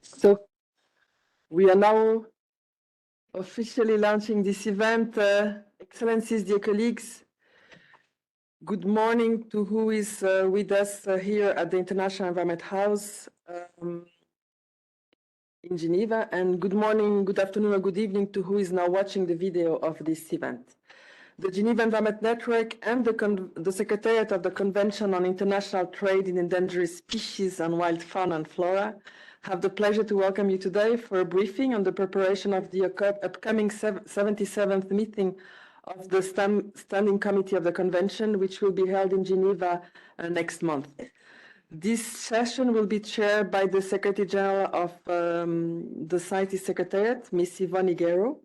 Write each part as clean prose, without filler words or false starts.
So we are now officially launching this event. Excellencies, dear colleagues, good morning to who is with us here at the International Environment House in Geneva, and good morning, good afternoon, or good evening to who is now watching the video of this event. The Geneva Environment Network and the Secretariat of the Convention on International Trade in Endangered Species and Wild Fauna and Flora have the pleasure to welcome you today for a briefing on the preparation of the upcoming 77th meeting of the Standing Committee of the Convention, which will be held in Geneva next month. This session will be chaired by the Secretary General of the CITES Secretariat, Ms. Yvonne Higuero.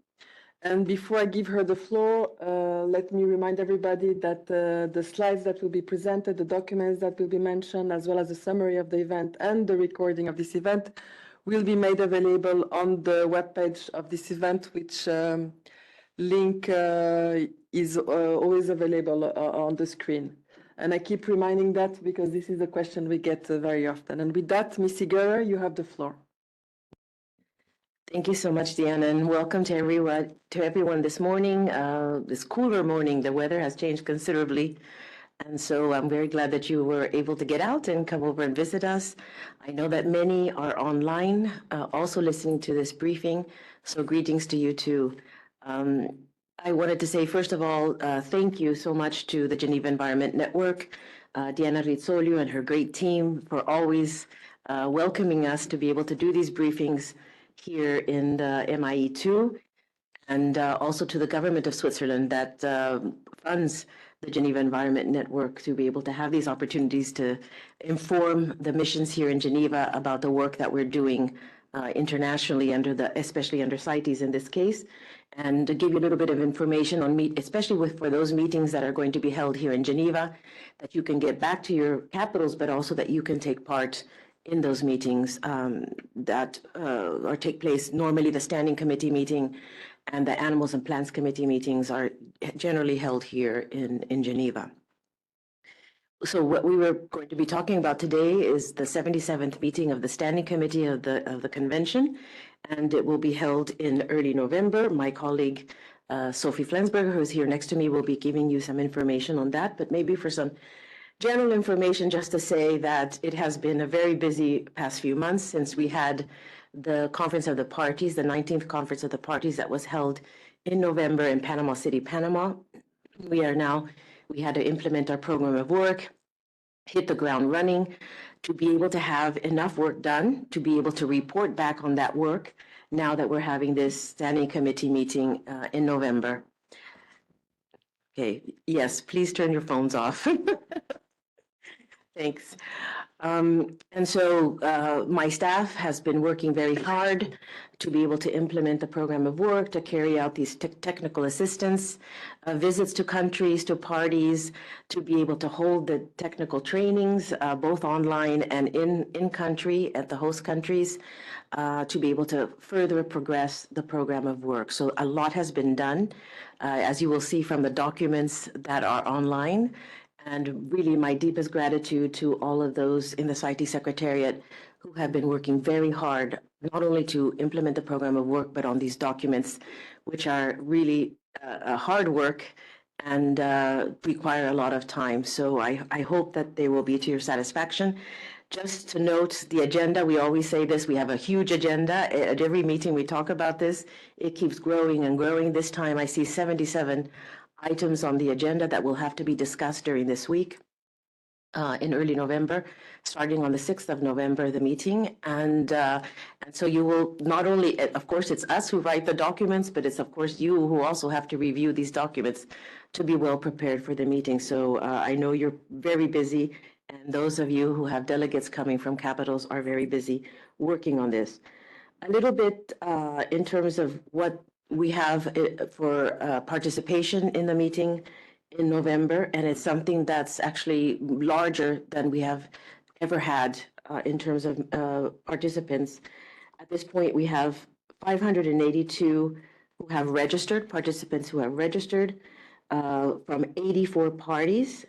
And before I give her the floor, let me remind everybody that the slides that will be presented, the documents that will be mentioned, as well as a summary of the event and the recording of this event will be made available on the webpage of this event, which link is always available on the screen. And I keep reminding that because this is a question we get very often. And with that, Ms. Higuero, you have the floor. Thank you so much, Diana, and welcome to everyone this morning. This cooler morning, the weather has changed considerably, and so I'm very glad that you were able to get out and come over and visit us. I know that many are online, also listening to this briefing, so greetings to you too. I wanted to say, first of all, thank you so much to the Geneva Environment Network, Diana Rizzolio and her great team for always welcoming us to be able to do these briefings here in the MIE2, and also to the government of Switzerland that funds the Geneva Environment Network to be able to have these opportunities to inform the missions here in Geneva about the work that we're doing internationally especially under CITES in this case, and to give you a little bit of information on especially for those meetings that are going to be held here in Geneva, that you can get back to your capitals, but also that you can take part in those meetings that take place. Normally the Standing Committee meeting and the Animals and Plants Committee meetings are generally held here in Geneva. So what we were going to be talking about today is the 77th meeting of the Standing Committee of the Convention, and it will be held in early November. My colleague Sophie Flensberger, who's here next to me, will be giving you some information on that, but maybe for some general information, just to say that it has been a very busy past few months since we had the Conference of the Parties, the 19th Conference of the Parties that was held in November in Panama City, Panama. We had to implement our program of work, hit the ground running, to be able to have enough work done, to be able to report back on that work now that we're having this Standing Committee meeting in November. Okay, yes, please turn your phones off. Thanks. And so my staff has been working very hard to be able to implement the program of work, to carry out these technical assistance, visits to countries, to parties, to be able to hold the technical trainings, both online and in country at the host countries, to be able to further progress the program of work. So a lot has been done, as you will see from the documents that are online. And really, my deepest gratitude to all of those in the CITES Secretariat who have been working very hard, not only to implement the program of work, but on these documents, which are really hard work and require a lot of time. So I hope that they will be to your satisfaction. Just to note the agenda, we always say this, we have a huge agenda. At every meeting we talk about this. It keeps growing and growing. This time I see 77 items on the agenda that will have to be discussed during this week in early November, starting on the 6th of November, the meeting. And so you will not only, of course, it's us who write the documents, but it's of course you who also have to review these documents to be well prepared for the meeting. So I know you're very busy, and those of you who have delegates coming from capitals are very busy working on this. A little bit in terms of what we have for participation in the meeting in November, and it's something that's actually larger than we have ever had in terms of participants. At this point, we have 582 who have registered, participants who have registered from 84 parties.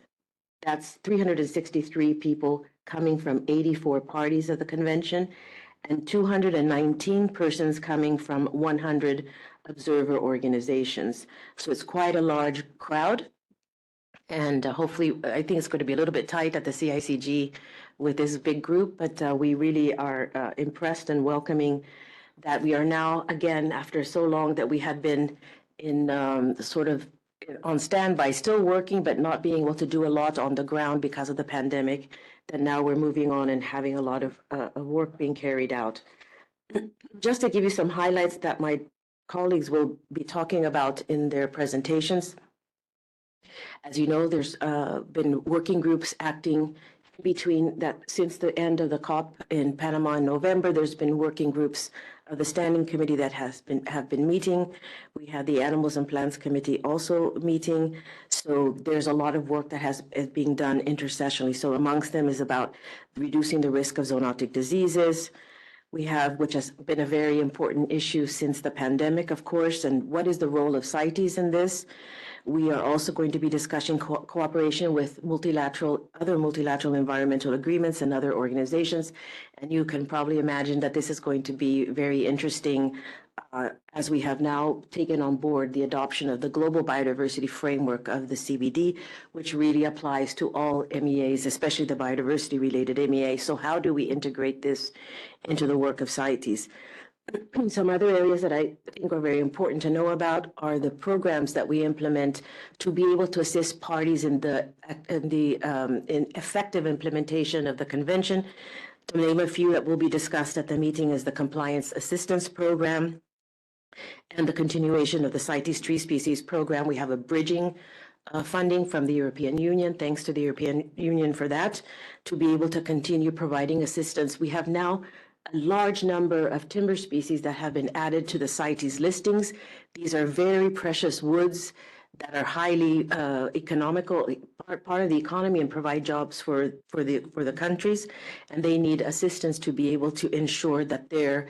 That's 363 people coming from 84 parties of the convention and 219 persons coming from 100 observer organizations. So it's quite a large crowd. And hopefully, I think it's going to be a little bit tight at the CICG with this big group, but we really are impressed and welcoming that we are now, again, after so long that we had been in sort of on standby, still working, but not being able to do a lot on the ground because of the pandemic, that now we're moving on and having a lot of work being carried out. Just to give you some highlights that my colleagues will be talking about in their presentations. As you know, there's been working groups acting between that since the end of the COP in Panama in November. There's been working groups of the Standing Committee that have been meeting. We had the Animals and Plants Committee also meeting. So there's a lot of work that is being done intersessionally. So amongst them is about reducing the risk of zoonotic diseases. We have, which has been a very important issue since the pandemic, of course, and what is the role of CITES in this? We are also going to be discussing cooperation with other multilateral environmental agreements and other organizations. And you can probably imagine that this is going to be very interesting as we have now taken on board the adoption of the Global Biodiversity Framework of the CBD, which really applies to all MEAs, especially the biodiversity-related MEA. So how do we integrate this into the work of CITES? Some other areas that I think are very important to know about are the programs that we implement to be able to assist parties in effective implementation of the convention. To name a few that will be discussed at the meeting is the Compliance Assistance Program and the continuation of the CITES Tree Species Program. We have a bridging funding from the European Union, thanks to the European Union for that, to be able to continue providing assistance. We have now a large number of timber species that have been added to the CITES listings. These are very precious woods that are highly economical, part of the economy, and provide jobs for the countries, and they need assistance to be able to ensure that their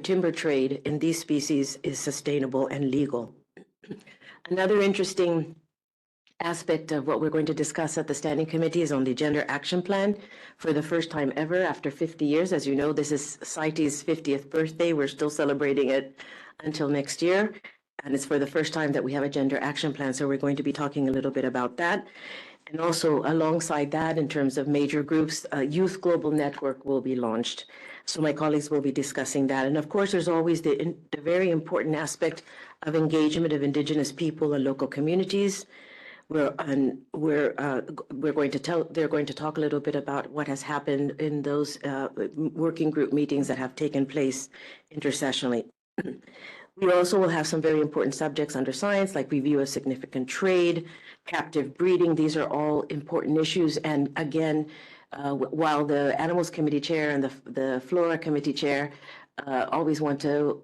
timber trade in these species is sustainable and legal. Another interesting aspect of what we're going to discuss at the Standing Committee is on the Gender Action Plan. For the first time ever, after 50 years, as you know, this is CITES' 50th birthday. We're still celebrating it until next year. And it's for the first time that we have a Gender Action Plan. So we're going to be talking a little bit about that. And also alongside that, in terms of major groups, a Youth Global Network will be launched. So my colleagues will be discussing that. And of course, there's always the very important aspect of engagement of Indigenous people and local communities. They're going to talk a little bit about what has happened in those working group meetings that have taken place intersessionally. We also will have some very important subjects under science, like review of significant trade, captive breeding. These are all important issues. And again, while the Animals Committee Chair and the Flora Committee Chair always want to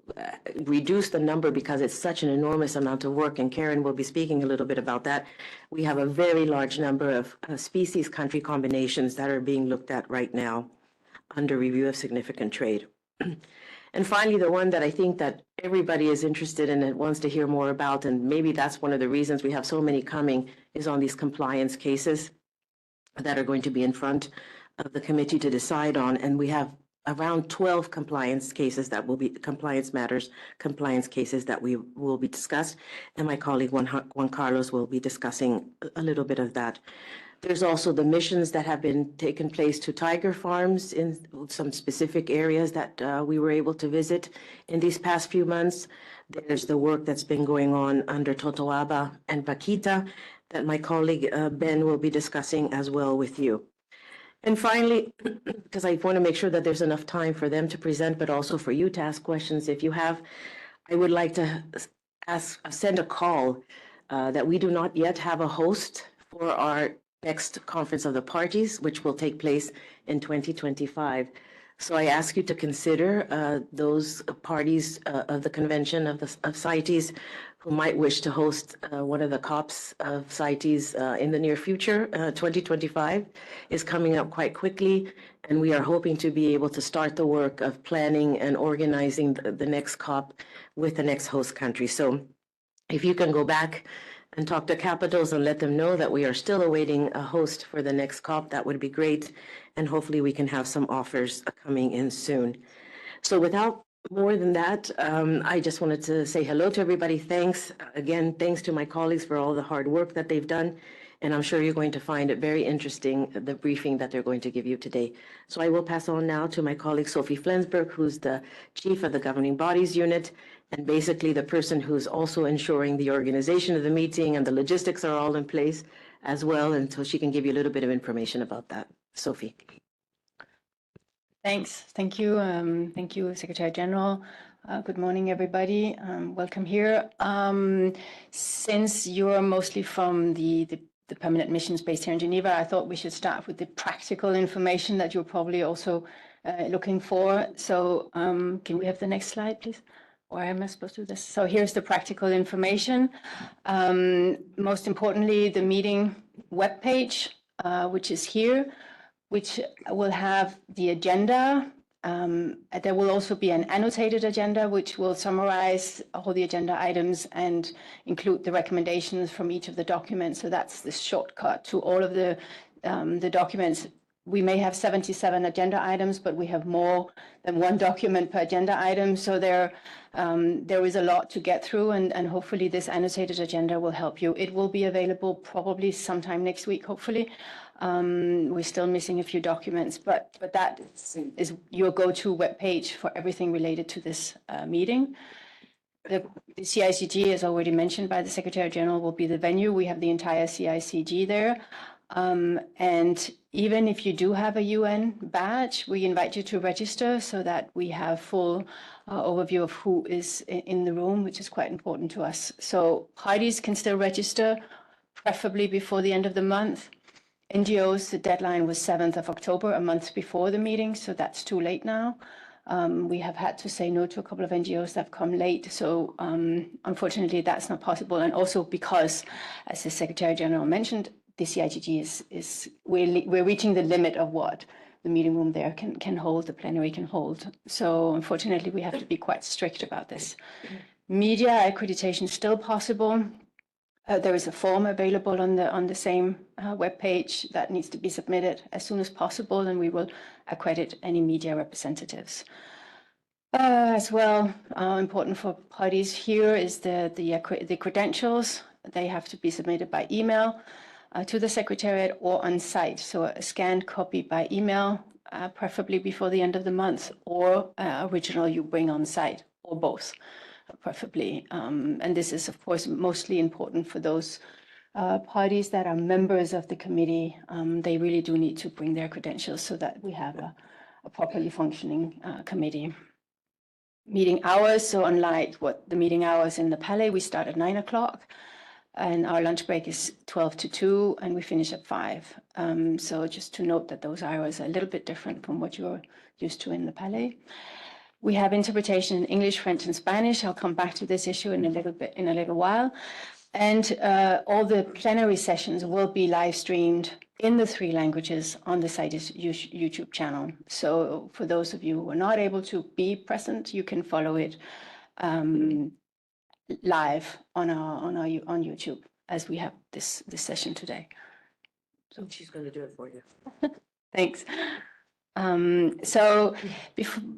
reduce the number because it's such an enormous amount of work, and Karen will be speaking a little bit about that. We have a very large number of species country combinations that are being looked at right now under review of significant trade. And finally, the one that I think that everybody is interested in and wants to hear more about, and maybe that's one of the reasons we have so many coming, is on these compliance cases that are going to be in front of the committee to decide on. And we have around 12 compliance cases that will be compliance cases that we will be discussed. And my colleague Juan Carlos will be discussing a little bit of that. There's also the missions that have been taken place to tiger farms in some specific areas that we were able to visit in these past few months. There's the work that's been going on under Totoaba and Paquita that my colleague Ben will be discussing as well with you. And finally, because I want to make sure that there's enough time for them to present, but also for you to ask questions if you have, I would like to send a call that we do not yet have a host for our next Conference of the Parties, which will take place in 2025. So I ask you to consider those parties of the convention of CITES who might wish to host one of the COPs of CITES in the near future. 2025 is coming up quite quickly, and we are hoping to be able to start the work of planning and organizing the next COP with the next host country. So if you can go back and talk to capitals and let them know that we are still awaiting a host for the next COP. That would be great. And hopefully we can have some offers coming in soon. So without more than that, I just wanted to say hello to everybody. Thanks. Again, thanks to my colleagues for all the hard work that they've done. And I'm sure you're going to find it very interesting, the briefing that they're going to give you today. So I will pass on now to my colleague, Sophie Flensburg, who's the chief of the governing bodies unit, and basically the person who's also ensuring the organization of the meeting and the logistics are all in place as well. And so she can give you a little bit of information about that. Sophie. Thanks. Thank you. Thank you, Secretary General. Good morning, everybody. Welcome here. Since you're mostly from the permanent missions based here in Geneva, I thought we should start with the practical information that you're probably also looking for. So can we have the next slide, please? Or am I supposed to do this? So here's the practical information. Most importantly, the meeting webpage, which is here, which will have the agenda. There will also be an annotated agenda, which will summarize all the agenda items and include the recommendations from each of the documents. So that's the shortcut to all of the documents. We may have 77 agenda items, but we have more than one document per agenda item. So there is a lot to get through, and hopefully this annotated agenda will help you. It will be available probably sometime next week, hopefully. We're still missing a few documents, but that is your go-to webpage for everything related to this meeting. The CICG, as already mentioned by the Secretary General, will be the venue. We have the entire CICG there. And even if you do have a UN badge, we invite you to register so that we have full overview of who is in the room, which is quite important to us. So parties can still register, preferably before the end of the month. NGOs, the deadline was 7th of October, a month before the meeting, so that's too late now. We have had to say no to a couple of NGOs that have come late, so unfortunately that's not possible. And also because, as the Secretary General mentioned, the CIGG we're reaching the limit of what the meeting room there can hold, the plenary can hold. So unfortunately, we have to be quite strict about this. Media accreditation is still possible. There is a form available on the same webpage that needs to be submitted as soon as possible, and we will accredit any media representatives. As well, important for parties here is the credentials. They have to be submitted by email to the Secretariat or on site. So a scanned copy by email, preferably before the end of the month, or original you bring on site, or both, preferably. And this is, of course, mostly important for those parties that are members of the committee. They really do need to bring their credentials so that we have a properly functioning committee. Meeting hours, so unlike what the meeting hours in the Palais, we start at 9 o'clock. And our lunch break is 12 to 2, and we finish at 5. So just to note that those hours are a little bit different from what you're used to in the Palais. We have interpretation in English, French, and Spanish. I'll come back to this issue in a little while. And all the plenary sessions will be live streamed in the 3 languages on the CITES YouTube channel. So for those of you who are not able to be present, you can follow it live on YouTube, as we have this session today. So she's going to do it for you. Thanks. So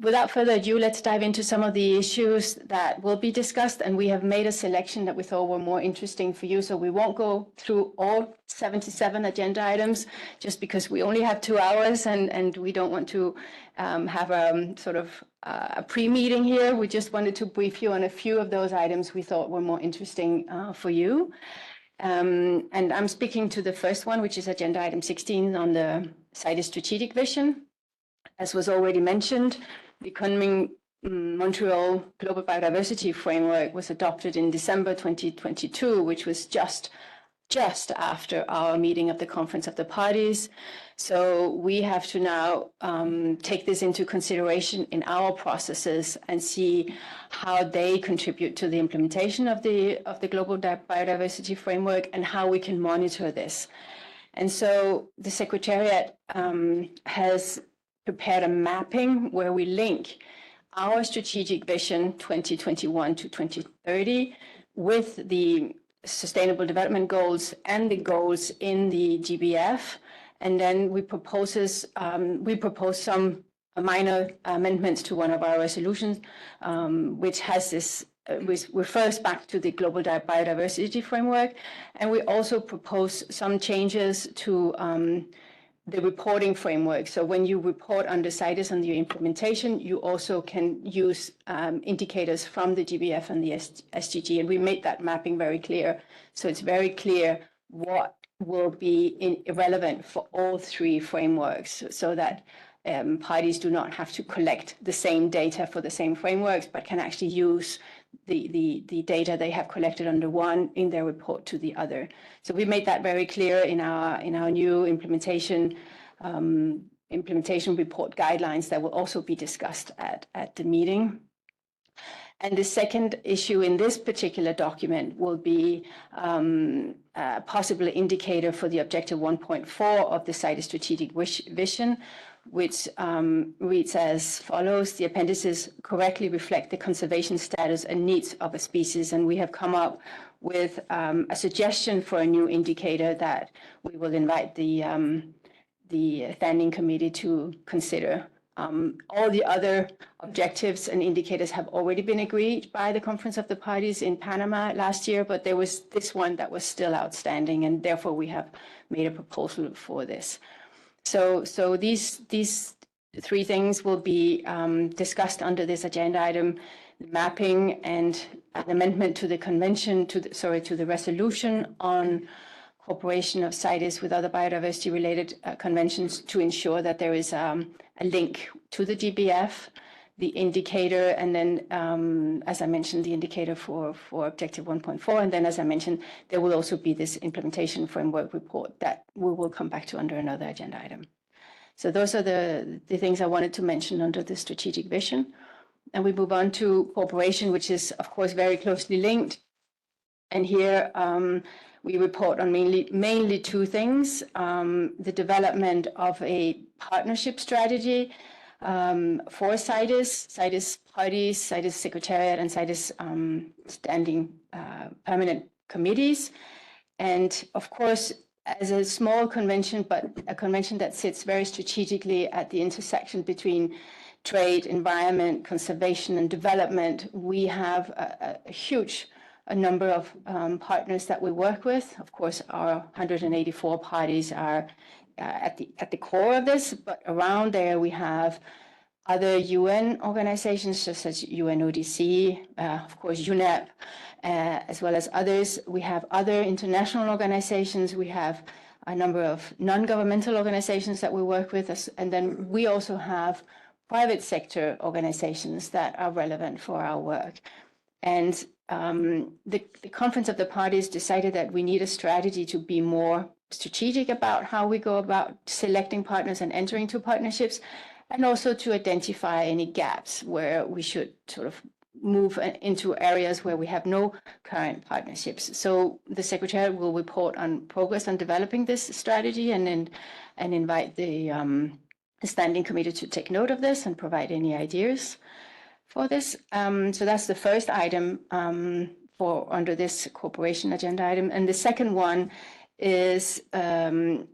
without further ado, let's dive into some of the issues that will be discussed. And we have made a selection that we thought were more interesting for you. So we won't go through all 77 agenda items just because we only have 2 hours and we don't want to have a sort of a pre-meeting here. We just wanted to brief you on a few of those items we thought were more interesting for you. And I'm speaking to the first one, which is agenda item 16 on the CITES strategic vision. As was already mentioned, the Kunming Montreal Global Biodiversity Framework was adopted in December 2022, which was just after our meeting of the Conference of the Parties. So we have to now take this into consideration in our processes and see how they contribute to the implementation of the Global Biodiversity Framework and how we can monitor this. And so the Secretariat has prepared a mapping where we link our strategic vision 2021 to 2030 with the Sustainable Development Goals and the goals in the GBF. And then we propose some minor amendments to one of our resolutions, which has this, which refers back to the Global Biodiversity Framework. And we also propose some changes to the reporting framework. So when you report under CITES on your implementation, you also can use indicators from the GBF and the SDG. And we made that mapping very clear. So it's very clear what will be irrelevant for all three frameworks, so that parties do not have to collect the same data for the same frameworks, but can actually use the data they have collected under one in their report to the other. So we made that very clear in our new implementation report guidelines that will also be discussed at the meeting. And the second issue in this particular document will be a possible indicator for the objective 1.4 of the CITES strategic vision, which reads as follows: the appendices correctly reflect the conservation status and needs of a species. And we have come up with a suggestion for a new indicator that we will invite the standing committee to consider. All the other objectives and indicators have already been agreed by the Conference of the Parties in Panama last year, but there was this one that was still outstanding, and therefore we have made a proposal for this. So these three things will be discussed under this agenda item: mapping and an amendment to the convention, to the resolution on cooperation of CITES with other biodiversity-related conventions to ensure that there is a link to the GBF, the indicator, and then, as I mentioned, the indicator for Objective 1.4. And then, as I mentioned, there will also be this implementation framework report that we will come back to under another agenda item. So those are the things I wanted to mention under the strategic vision. And we move on to cooperation, which is, of course, very closely linked. And here, we report on mainly two things: the development of a partnership strategy for CITES parties, CITES Secretariat, and CITES standing permanent committees. And of course, as a small convention, but a convention that sits very strategically at the intersection between trade, environment, conservation, and development, we have a number of partners that we work with. Of course, our 184 parties are at the core of this, but around there we have other UN organizations such as UNODC, of course UNEP, as well as others. We have other international organizations. We have a number of non-governmental organizations that we work with, and then we also have private sector organizations that are relevant for our work. And the Conference of the Parties decided that we need a strategy to be more strategic about how we go about selecting partners and entering into partnerships, and also to identify any gaps where we should sort of move into areas where we have no current partnerships. So the Secretariat will report on progress on developing this strategy, and invite the Standing Committee to take note of this and provide any ideas for this. So that's the first item for under this cooperation agenda item. And the second one is the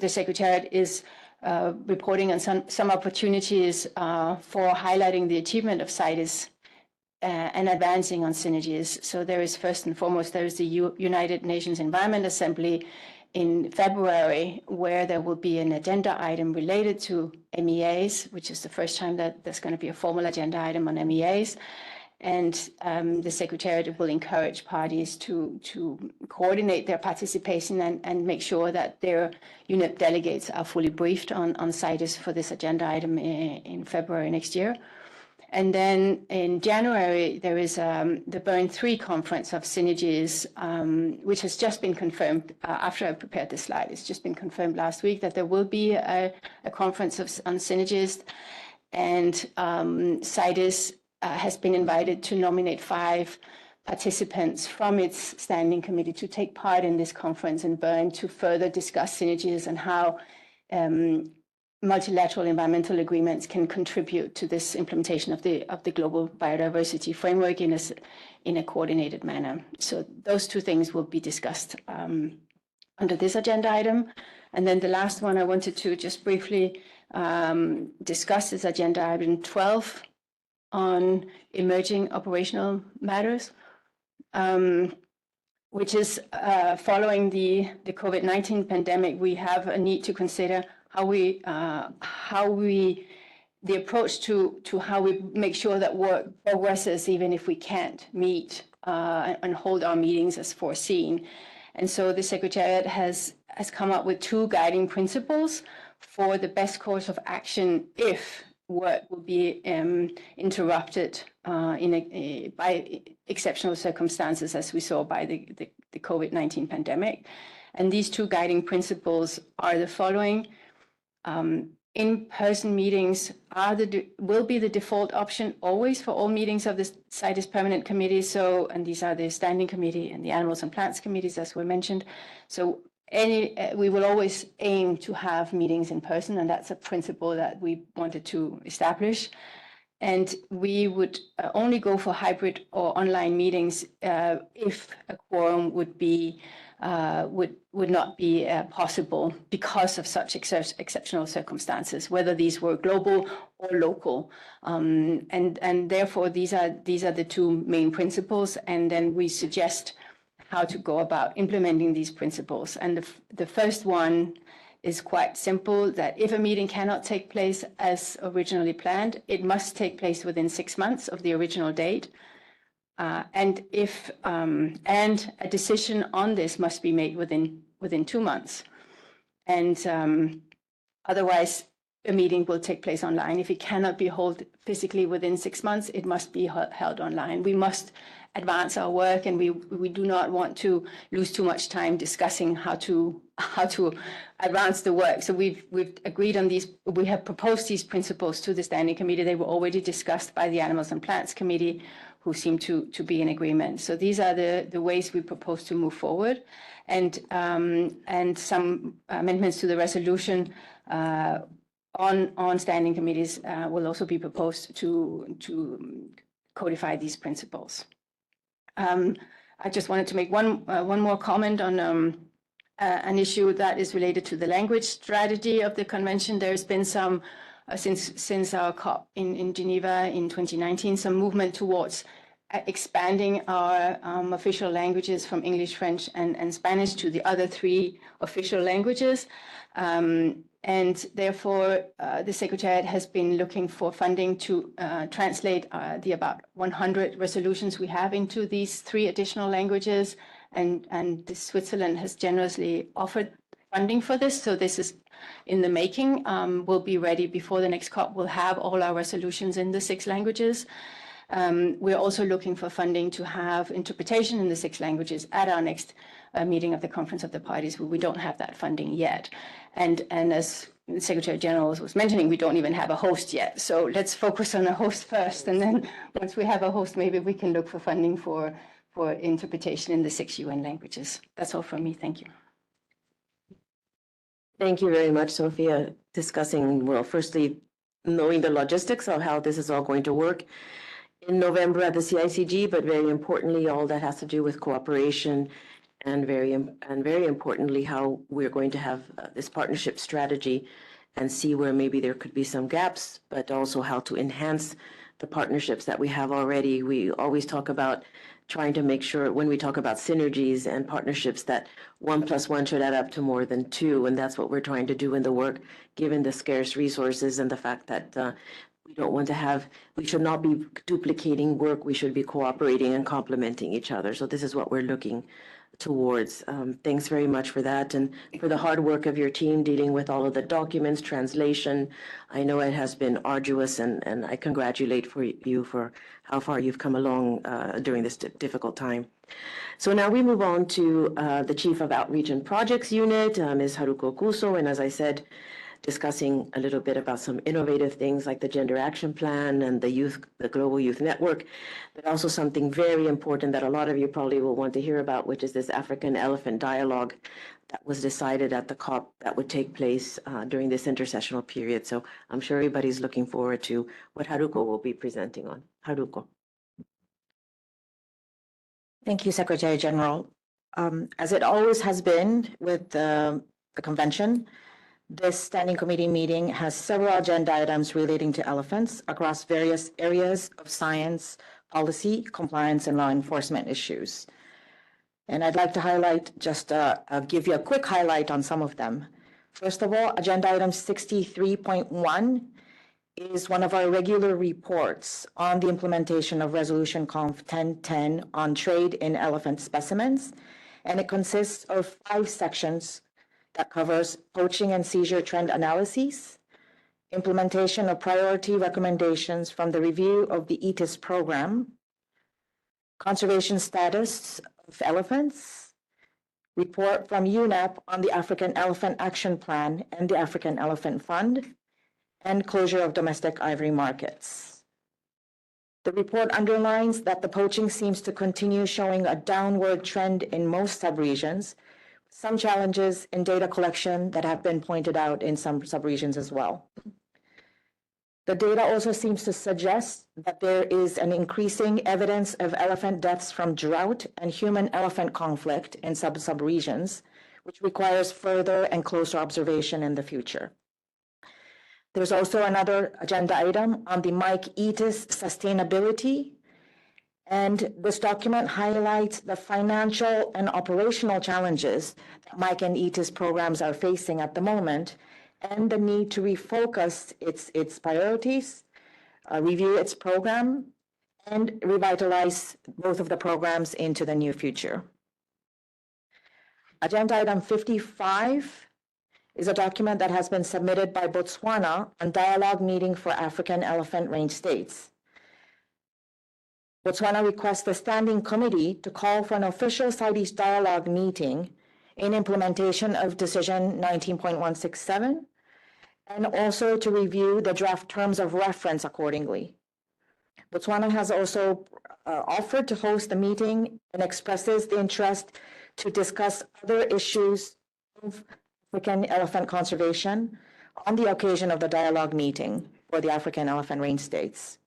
Secretariat is reporting on some opportunities for highlighting the achievement of CITES and advancing on synergies. So there is, first and foremost, there is the United Nations Environment Assembly in February, where there will be an agenda item related to MEAs, which is the first time that there's going to be a formal agenda item on MEAs. And the Secretariat will encourage parties to coordinate their participation and make sure that their UNEP delegates are fully briefed on CITES for this agenda item in February next year. And then in January, there is the Bern 3 conference of synergies, which has just been confirmed after I prepared this slide. It's just been confirmed last week that there will be a conference on synergies. And CITES has been invited to nominate 5 participants from its standing committee to take part in this conference in Bern to further discuss synergies and how multilateral environmental agreements can contribute to this implementation of the global biodiversity framework in a coordinated manner. So those two things will be discussed under this agenda item. And then the last one I wanted to just briefly discuss is agenda item 12 on emerging operational matters, which is following the COVID-19 pandemic. We have a need to consider the approach to how we make sure that work progresses even if we can't meet and hold our meetings as foreseen. And so the Secretariat has come up with two guiding principles for the best course of action if work will be interrupted by exceptional circumstances, as we saw by the COVID-19 pandemic. And these two guiding principles are the following. In-person meetings will be the default option always for all meetings of the CITES Permanent Committee. So, and these are the Standing Committee and the Animals and Plants Committees, as were mentioned. So we will always aim to have meetings in person, and that's a principle that we wanted to establish. And we would only go for hybrid or online meetings if a quorum would not be possible because of such exceptional circumstances, whether these were global or local. And therefore, these are the two main principles. And then we suggest how to go about implementing these principles. And the first one is quite simple, that if a meeting cannot take place as originally planned, it must take place within 6 months of the original date. And a decision on this must be made within 2 months. And otherwise, a meeting will take place online. If it cannot be held physically within 6 months, it must be held online. We must advance our work, and we do not want to lose too much time discussing how to advance the work. So we've agreed on these. We have proposed these principles to the Standing Committee. They were already discussed by the Animals and Plants Committee, who seem to be in agreement. So these are the ways we propose to move forward, and some amendments to the resolution on standing committees will also be proposed to codify these principles. I just wanted to make one more comment on an issue that is related to the language strategy of the convention. There's been some, since our COP in Geneva in 2019, some movement towards expanding our official languages from English, French, and Spanish to the other 3 official languages. And therefore, the Secretariat has been looking for funding to translate the about 100 resolutions we have into these 3 additional languages. And Switzerland has generously offered funding for this. So this is in the making. We'll be ready before the next COP. We'll have all our resolutions in the 6 languages. We're also looking for funding to have interpretation in the 6 languages at our next meeting of the Conference of the Parties. We don't have that funding yet. And as the Secretary General was mentioning, we don't even have a host yet. So let's focus on a host first. And then once we have a host, maybe we can look for funding for interpretation in the 6 UN languages. That's all from me. Thank you. Thank you very much, Sophia. Discussing, well, firstly, knowing the logistics of how this is all going to work in November at the CICG, but very importantly, all that has to do with cooperation, and very importantly, how we're going to have this partnership strategy and see where maybe there could be some gaps, but also how to enhance the partnerships that we have already. We always talk about trying to make sure when we talk about synergies and partnerships that 1 + 1 should add up to more than 2. And that's what we're trying to do in the work, given the scarce resources and the fact that we don't want to we should not be duplicating work. We should be cooperating and complementing each other. So this is what we're looking towards. Thanks very much for that, and for the hard work of your team dealing with all of the documents, translation. I know it has been arduous, and I congratulate you for how far you've come along during this difficult time. So now we move on to the Chief of Outreach and Projects Unit, Ms. Haruko Kuso, and as I said, discussing a little bit about some innovative things like the Gender Action Plan and the Global Youth Network, but also something very important that a lot of you probably will want to hear about, which is this African Elephant Dialogue that was decided at the COP that would take place during this intersessional period. So I'm sure everybody's looking forward to what Haruko will be presenting on. Haruko. Thank you, Secretary General. As it always has been with the convention, this standing committee meeting has several agenda items relating to elephants across various areas of science, policy, compliance, and law enforcement issues. And I'd like to highlight, give you a quick highlight on some of them. First of all, agenda item 63.1 is one of our regular reports on the implementation of Resolution Conf 1010 on trade in elephant specimens, and it consists of 5 sections that covers poaching and seizure trend analyses, implementation of priority recommendations from the review of the CITES program, conservation status of elephants, report from UNEP on the African Elephant Action Plan and the African Elephant Fund, and closure of domestic ivory markets. The report underlines that the poaching seems to continue showing a downward trend in most subregions, some challenges in data collection that have been pointed out in some subregions as well. The data also seems to suggest that there is an increasing evidence of elephant deaths from drought and human-elephant conflict in subregions, which requires further and closer observation in the future. There's also another agenda item on the CITES sustainability, and this document highlights the financial and operational challenges that and CITES programs are facing at the moment, and the need to refocus its priorities, review its program, and revitalize both of the programs into the near future. Agenda item 55 is a document that has been submitted by Botswana on dialogue meeting for African elephant range states. Botswana requests the standing committee to call for an official CITES dialogue meeting in implementation of decision 19.167, and also to review the draft terms of reference accordingly. Botswana has also offered to host the meeting and expresses the interest to discuss other issues of African elephant conservation on the occasion of the dialogue meeting for the African elephant range states.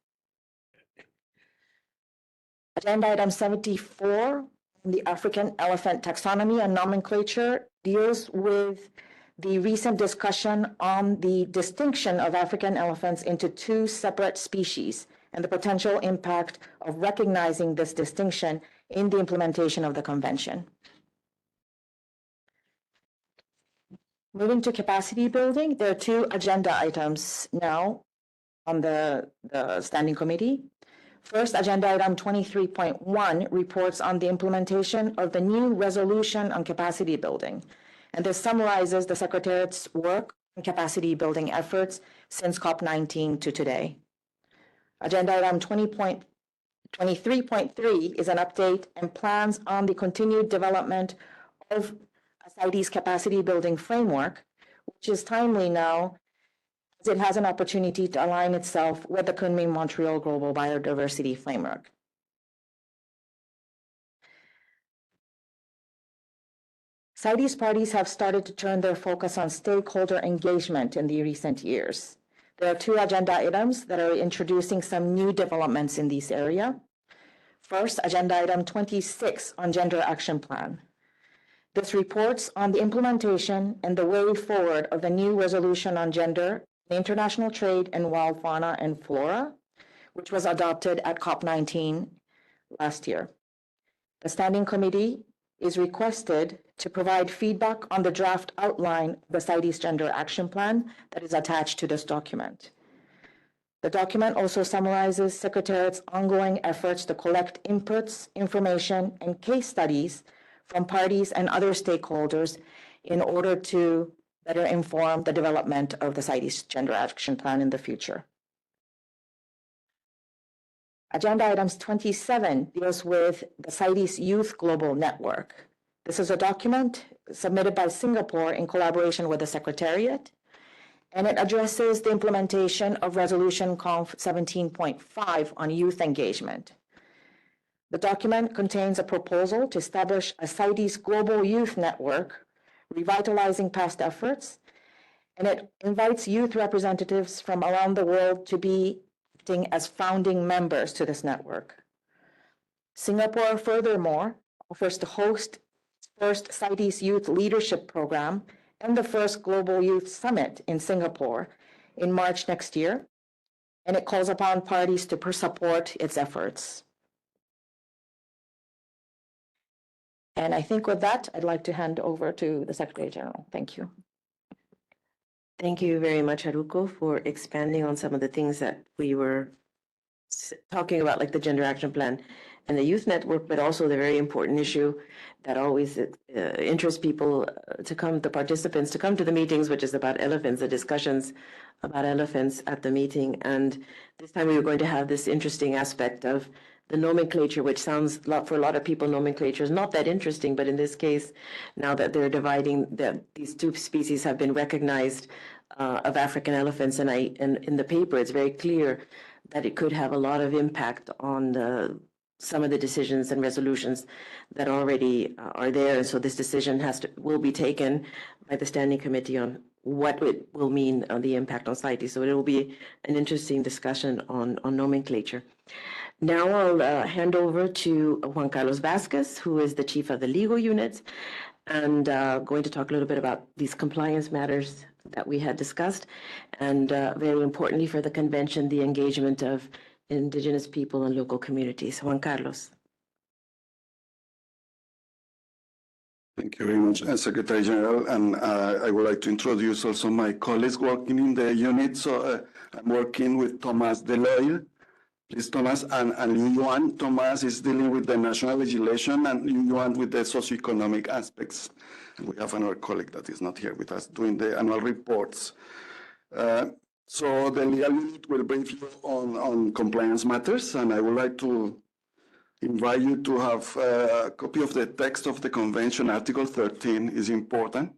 Agenda item 74, the African elephant taxonomy and nomenclature, deals with the recent discussion on the distinction of African elephants into 2 separate species and the potential impact of recognizing this distinction in the implementation of the convention. Moving to capacity building, there are 2 agenda items now on the standing committee. First, agenda item 23.1 reports on the implementation of the new resolution on capacity building. And this summarizes the Secretariat's work on capacity building efforts since COP19 to today. Agenda item 23.3 is an update and plans on the continued development of a CITES capacity building framework, which is timely now as it has an opportunity to align itself with the Kunming-Montreal Global Biodiversity Framework. CITES parties have started to turn their focus on stakeholder engagement in the recent years. There are 2 agenda items that are introducing some new developments in this area. First, agenda item 26 on Gender Action Plan. This reports on the implementation and the way forward of the new resolution on gender, international trade, and wild fauna and flora, which was adopted at COP19 last year. The Standing Committee is requested to provide feedback on the draft outline of the CITES Gender Action Plan that is attached to this document. The document also summarizes Secretariat's ongoing efforts to collect inputs, information, and case studies from parties and other stakeholders in order to better inform the development of the CITES Gender Action Plan in the future. Agenda items 27 deals with the CITES Youth Global Network. This is a document submitted by Singapore in collaboration with the Secretariat, and it addresses the implementation of Resolution Conf 17.5 on youth engagement. The document contains a proposal to establish a CITES Global Youth Network revitalizing past efforts, and it invites youth representatives from around the world to be acting as founding members to this network. Singapore, furthermore, offers to host its first CITES Youth Leadership Program and the first Global Youth Summit in Singapore in March next year, and it calls upon parties to support its efforts. And I think with that, I'd like to hand over to the Secretary General. Thank you. Thank you very much, Haruko, for expanding on some of the things that we were talking about, like the Gender Action Plan and the Youth Network, but also the very important issue that always interests people to come, the participants to come to the meetings, which is about elephants, the discussions about elephants at the meeting. And this time we were going to have this interesting aspect of the nomenclature, which sounds for a lot of people, nomenclature is not that interesting, but in this case, now that they're dividing, that these two species have been recognized of African elephants, and in the paper, it's very clear that it could have a lot of impact on some of the decisions and resolutions that already are there. And so this decision will be taken by the Standing Committee on what it will mean on the impact on CITES. So it will be an interesting discussion on nomenclature. Now I'll hand over to Juan Carlos Vasquez, who is the chief of the legal unit, and going to talk a little bit about these compliance matters that we had discussed, and very importantly for the convention, the engagement of Indigenous people and local communities. Juan Carlos. Thank you very much, Secretary General. And I would like to introduce also my colleagues working in the unit. So I'm working with Thomas Deloyle. Please, Thomas, and Liu Yuan. Thomas is dealing with the national legislation, and Liu Yuan with the socioeconomic aspects. And we have another colleague that is not here with us doing the annual reports. So the legal unit will brief you on compliance matters, and I would like to invite you to have a copy of the text of the convention. Article 13 is important.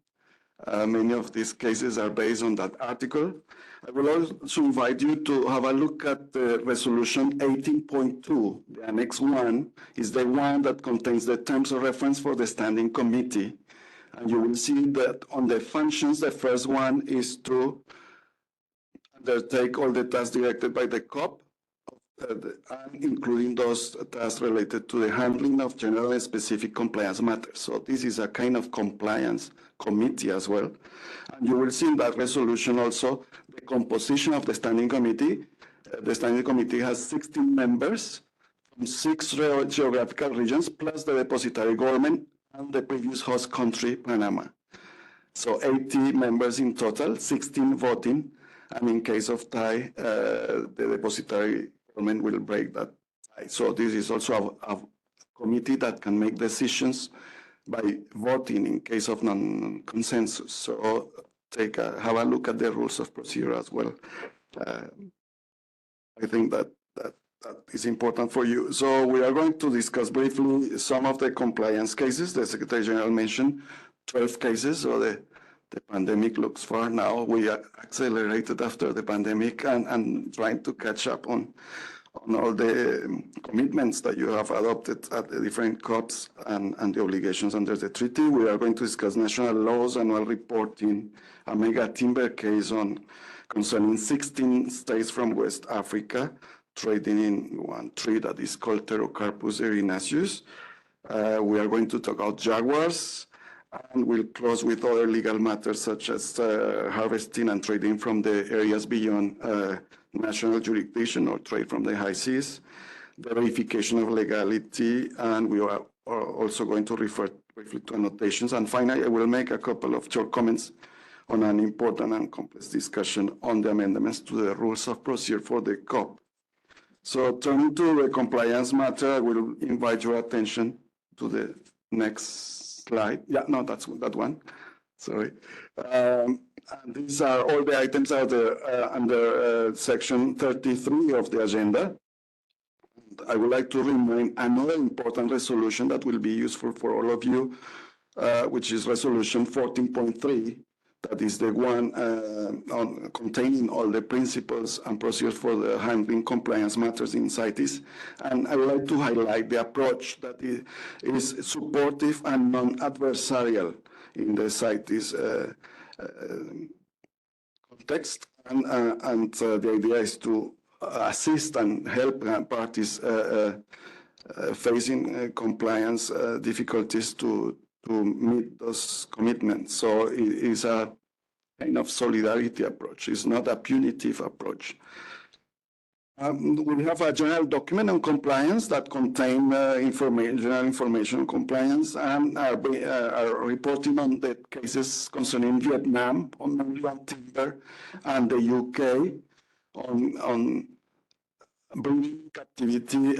Many of these cases are based on that article. I will also invite you to have a look at the resolution 18.2. The Annex 1 is the one that contains the terms of reference for the Standing Committee. And you will see that on the functions, the first one is to undertake all the tasks directed by the COP, including those tasks related to the handling of general and specific compliance matters. So this is a kind of compliance committee as well. And you will see in that resolution also the composition of the Standing Committee. The Standing Committee has 16 members from 6 geographical regions, plus the depositary government and the previous host country, Panama. So 80 members in total, 16 voting, and in case of tie, the depositary government will break that tie. So this is also a committee that can make decisions by voting in case of non-consensus. So have a look at the rules of procedure as well. I think that is important for you. So we are going to discuss briefly some of the compliance cases. The Secretary General mentioned 12 cases, so the pandemic looks far now. We are accelerated after the pandemic and trying to catch up on all the commitments that you have adopted at the different COPs and the obligations under the treaty. We are going to discuss national laws, annual reporting, a mega timber case concerning 16 states from West Africa, trading in one tree that is called Pterocarpus erinaceus. We are going to talk about jaguars, and we'll close with other legal matters such as harvesting and trading from the areas beyond national jurisdiction or trade from the high seas, the verification of legality, and we are also going to refer briefly to annotations. And finally, I will make a couple of short comments on an important and complex discussion on the amendments to the rules of procedure for the COP. So turning to the compliance matter, I will invite your attention to the next slide. Yeah, no, that's that one. Sorry. And these are all the items are there under section 33 of the agenda. I would like to remind another important resolution that will be useful for all of you, which is resolution 14.3. That is the one containing all the principles and procedures for the handling compliance matters in CITES. And I would like to highlight the approach that is supportive and non-adversarial in the CITES context, and the idea is to assist and help parties facing compliance difficulties to meet those commitments. So it is a kind of solidarity approach. It's not a punitive approach. We have a general document on compliance that contain general information on compliance, and are reporting on the cases concerning Vietnam on timber, and the UK on bringing captivity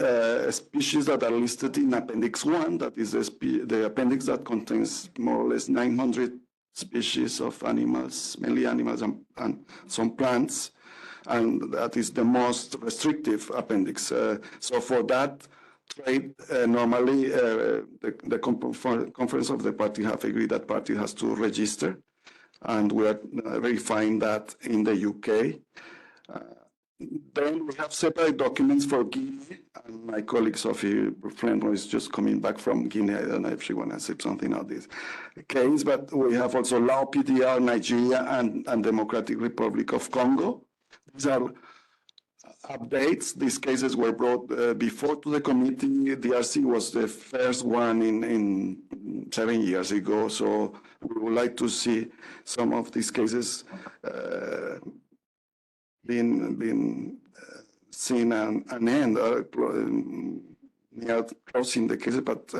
species that are listed in Appendix 1, that is the appendix that contains more or less 900 species of animals, mainly animals and some plants, and that is the most restrictive appendix. So for that trade, normally the conference of the party have agreed that party has to register, and we are verifying that in the UK. Then we have separate documents for Guinea, and my colleague Sophie Frenro is just coming back from Guinea. I don't know if she wants to say something on this case, but we have also Lao PDR, Nigeria, and Democratic Republic of Congo. These are updates. These cases were brought before to the committee. DRC was the first one in 7 years ago, so we would like to see some of these cases being seen an end, near closing the case, but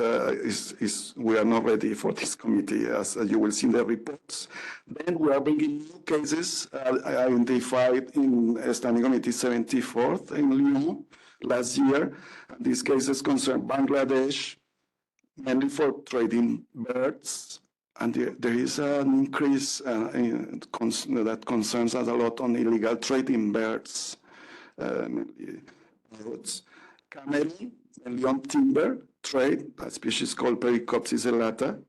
we are not ready for this committee, as you will see in the reports. Then we are bringing new cases identified in Standing Committee 74 in Lyon last year. These cases concern Bangladesh, mainly for trading birds. And there is an increase that concerns us a lot on illegal trade in birds, Cameroon, mainly on timber trade, a species called Pericopsis elata.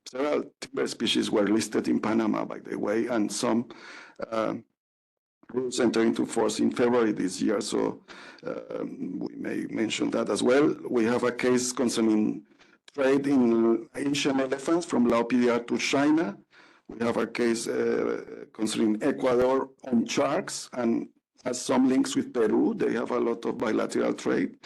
Several timber species were listed in Panama, by the way, and some rules enter into force in February this year, so we may mention that as well. We have a case concerning trade in Asian elephants from Lao PDR to China. We have a case concerning Ecuador on sharks, and has some links with Peru. They have a lot of bilateral trade.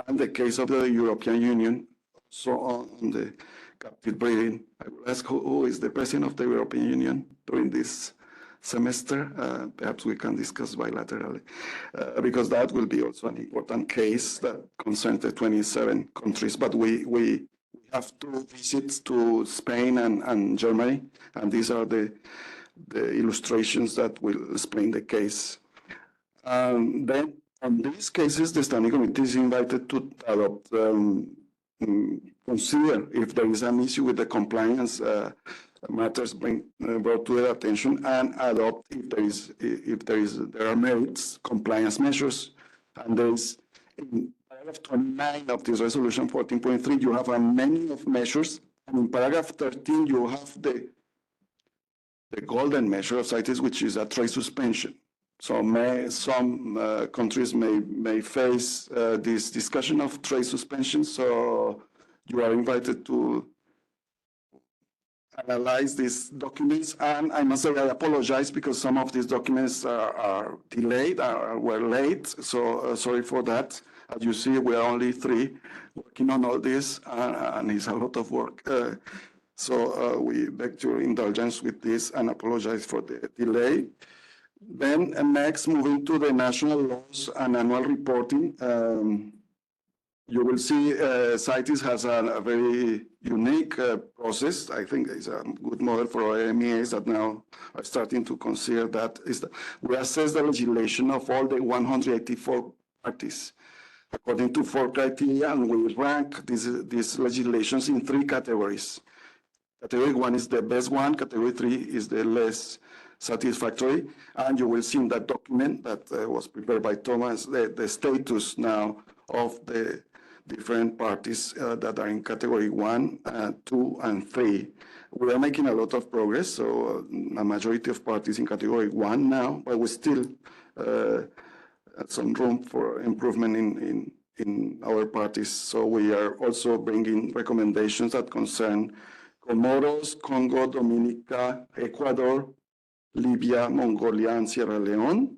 And the case of the European Union, so on the captive breeding. I will ask who is the president of the European Union during this semester. Perhaps we can discuss bilaterally, because that will be also an important case that concerns the 27 countries. But we have 2 visits to Spain and Germany, and these are the illustrations that will explain the case. Then, on these cases, the Standing Committee is invited to adopt, consider if there is an issue with the compliance matters brought to their attention, and adopt if there are merits compliance measures. And there is in paragraph 29 of this resolution 14.3, you have a menu of measures, and in paragraph 13 you have the golden measure of CITES, which is a trade suspension. So some countries may face this discussion of trade suspension. So you are invited to analyze these documents. And I must say I apologize because some of these documents are delayed, were late. So sorry for that. As you see, we are only 3 working on all this, and it's a lot of work. So we beg your indulgence with this and apologize for the delay. Then next, moving to the national laws and annual reporting, you will see CITES has a very unique process. I think it's a good model for MEAs that now are starting to consider that. We assess the legislation of all the 184 parties according to 4 criteria, and we rank these legislations in 3 categories. Category 1 is the best one, category 3 is the less satisfactory, and you will see in that document that was prepared by Thomas the status now of the different parties that are in category 1, 2, and 3. We are making a lot of progress, so a majority of parties in category 1 now, but we still have some room for improvement in our parties. So we are also bringing recommendations that concern Comoros, Congo, Dominica, Ecuador, Libya, Mongolia, and Sierra Leone.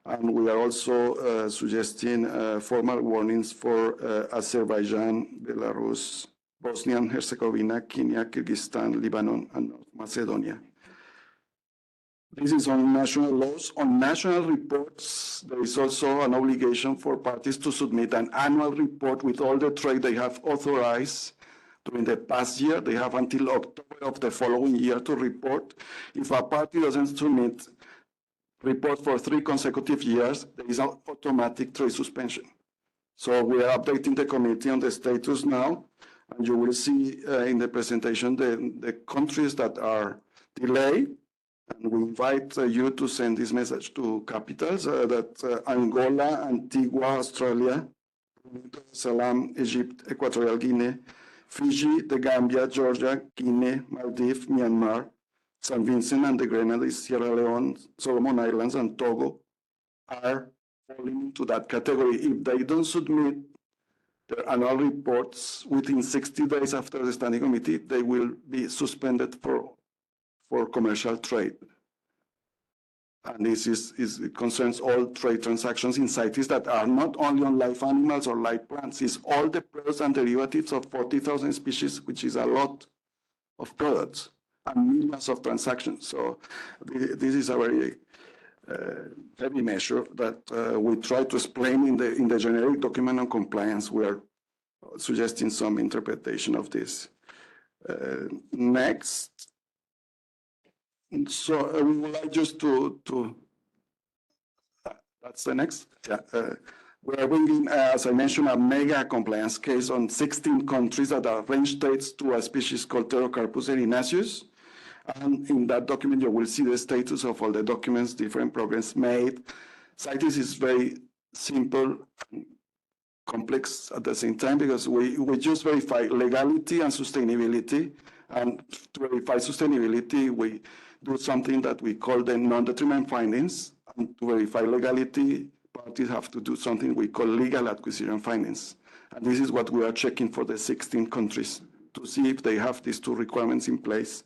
And we are also suggesting formal warnings for Azerbaijan, Belarus, Bosnia and Herzegovina, Kenya, Kyrgyzstan, Lebanon, and North Macedonia. This is on national laws. On national reports, there is also an obligation for parties to submit an annual report with all the trade they have authorized during the past year. They have until October of the following year to report. If a party doesn't submit report for 3 consecutive years, there is an automatic trade suspension. So we are updating the committee on the status now, and you will see in the presentation the countries that are delayed. And we invite you to send this message to capitals that Angola, Antigua, Australia, Salam, Egypt, Equatorial Guinea, Fiji, the Gambia, Georgia, Guinea, Maldives, Myanmar, St. Vincent and the Grenadines, Sierra Leone, Solomon Islands, and Togo are falling into that category. If they don't submit their annual reports within 60 days after the standing committee, they will be suspended for commercial trade. And this it concerns all trade transactions in CITES that are not only on live animals or live plants, it's all the products and derivatives of 40,000 species, which is a lot of products and millions of transactions. So this is a very heavy measure that we try to explain in the generic document on compliance. We are suggesting some interpretation of this. Next. So we would like just to that's the next. Yeah. We are bringing, as I mentioned, a mega compliance case on 16 countries that are range states to a species called Pterocarpus erinaceus. And in that document, you will see the status of all the documents, different progress made. CITES is very simple, complex at the same time, because we just verify legality and sustainability. And to verify sustainability, we do something that we call the non-detriment findings. And to verify legality, parties have to do something we call legal acquisition findings. And this is what we are checking for the 16 countries to see if they have these 2 requirements in place.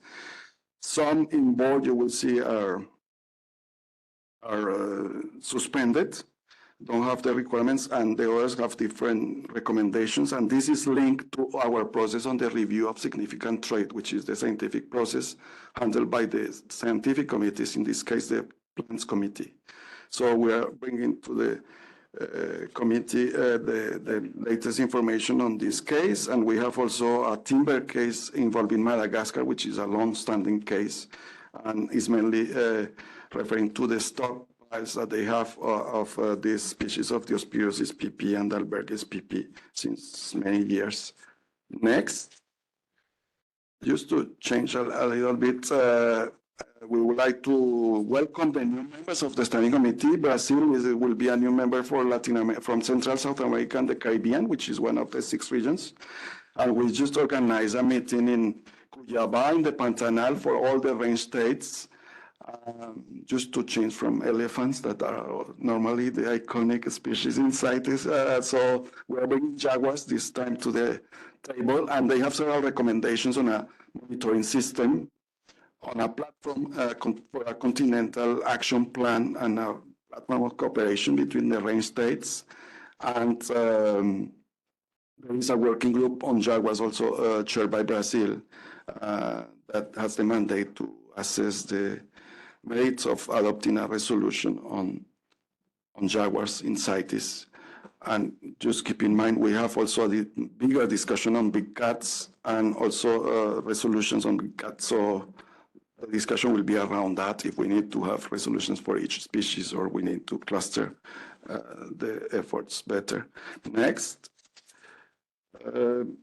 Some in bold you will see are suspended, don't have the requirements, and the others have different recommendations. And this is linked to our process on the review of significant trade, which is the scientific process handled by the scientific committees, in this case, the plants committee. So we are bringing to the committee the latest information on this case. And we have also a timber case involving Madagascar, which is a long-standing case, and is mainly referring to the stock that they have of this species of Diospyrosis pp and Alberghes pp since many years. Next, just to change a little bit, we would like to welcome the new members of the Standing Committee. Brazil will be a new member for Latin America, from Central South America and the Caribbean, which is one of the 6 regions. And we just organized a meeting in Cuiabá in the Pantanal for all the range states, just to change from elephants that are normally the iconic species in CITES. So we're bringing jaguars this time to the table, and they have several recommendations on a monitoring system, on a platform for a continental action plan, and a platform of cooperation between the range states. And there is a working group on jaguars also chaired by Brazil that has the mandate to assess the merits of adopting a resolution on jaguars in CITES. And just keep in mind, we have also a bigger discussion on big cats and also resolutions on big cats. So the discussion will be around that, if we need to have resolutions for each species or we need to cluster the efforts better. Next. On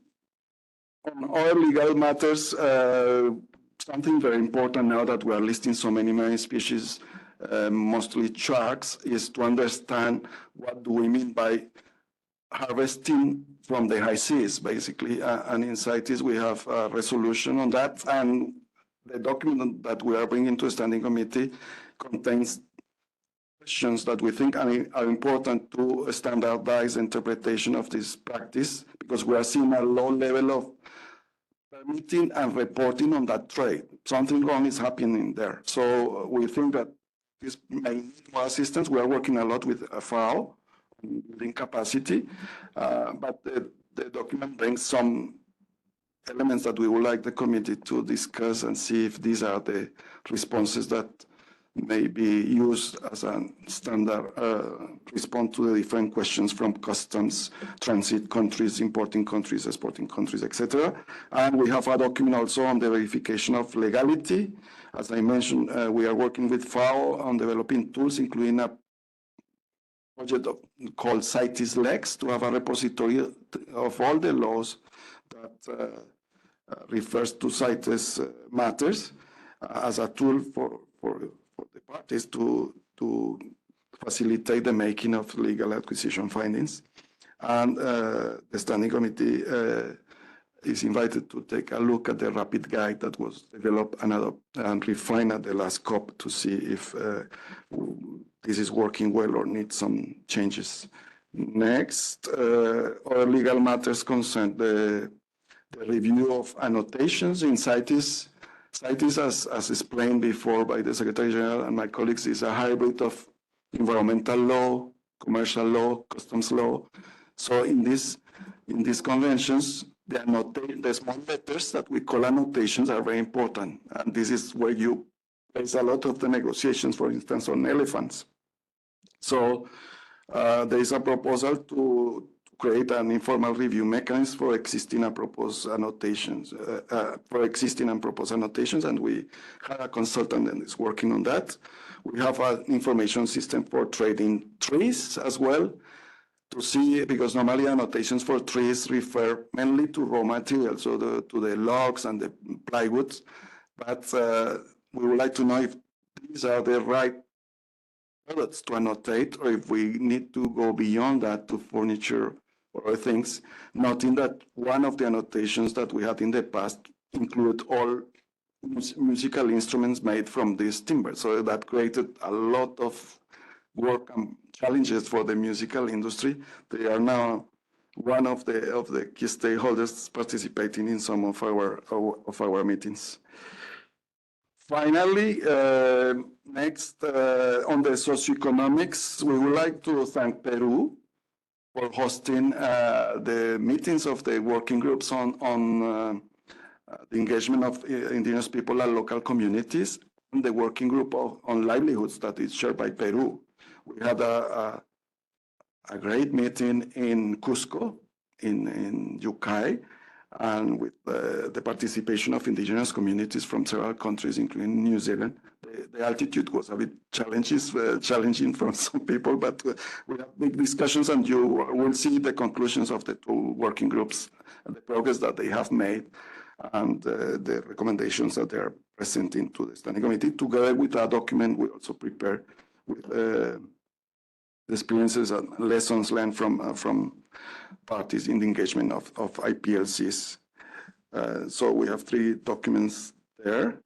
all legal matters, something very important now that we are listing so many marine species, mostly sharks, is to understand what do we mean by harvesting from the high seas, basically. And in CITES, we have a resolution on that. And the document that we are bringing to a standing committee contains questions that we think are important to standardize interpretation of this practice, because we are seeing a low level of permitting and reporting on that trade. Something wrong is happening there. So we think that this may need more assistance. We are working a lot with FAO, building capacity, but the document brings some elements that we would like the committee to discuss and see if these are the responses that may be used as a standard response to the different questions from customs, transit countries, importing countries, exporting countries, etc. And we have a document also on the verification of legality. As I mentioned, we are working with FAO on developing tools, including a project called CITES SC77 to have a repository of all the laws that refers to CITES matters as a tool for the parties to facilitate the making of legal acquisition findings. And the Standing Committee is invited to take a look at the rapid guide that was developed and refined at the last COP to see if this is working well or needs some changes. Next, other legal matters concern the review of annotations in CITES. CITES, as explained before by the Secretary General and my colleagues, is a hybrid of environmental law, commercial law, customs law. So in these conventions, the small letters that we call annotations are very important. And this is where you place a lot of the negotiations, for instance, on elephants. So there is a proposal to create an informal review mechanism for existing and proposed annotations, and we have a consultant that is working on that. We have an information system for trading trees as well, to see, because normally annotations for trees refer mainly to raw materials, so to the logs and the plywoods, but we would like to know if these are the right products to annotate, or if we need to go beyond that to furniture or other things, noting that one of the annotations that we had in the past include all musical instruments made from this timber. So that created a lot of work and challenges for the musical industry. They are now one of the key stakeholders participating in some of our meetings. Finally, next, on the socioeconomics, we would like to thank Peru for hosting the meetings of the working groups on the engagement of indigenous people and local communities, and the working group on livelihoods that is chaired by Peru. We had a great meeting in Cusco, in Yucay, and with the participation of indigenous communities from several countries, including New Zealand. The altitude was a bit challenging for some people, but we have big discussions, and you will see the conclusions of the two working groups and the progress that they have made, and the recommendations that they are presenting to the Standing Committee, together with a document we also prepared with the experiences and lessons learned from parties in the engagement of IPLCs. So we have 3 documents there.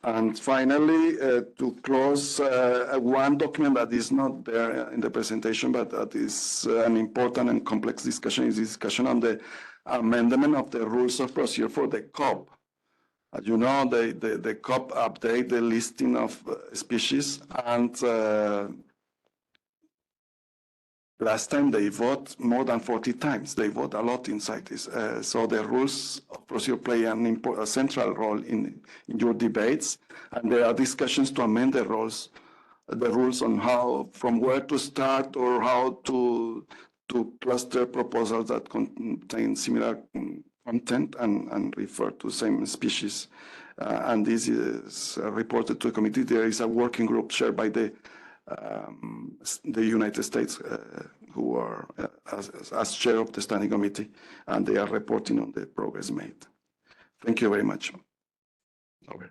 And finally, to close, one document that is not there in the presentation, but that is an important and complex discussion, is discussion on the amendment of the rules of procedure for the COP. As you know, the COP update the listing of species, and last time they vote more than 40 times. They vote a lot in CITES. So the rules of procedure play a central role in your debates, and there are discussions to amend the rules on how, from where to start, or how to cluster proposals that contain similar content and refer to same species. And this is reported to the committee. There is a working group chaired by the United States, who are as chair of the Standing Committee, and they are reporting on the progress made. Thank you very much. Over.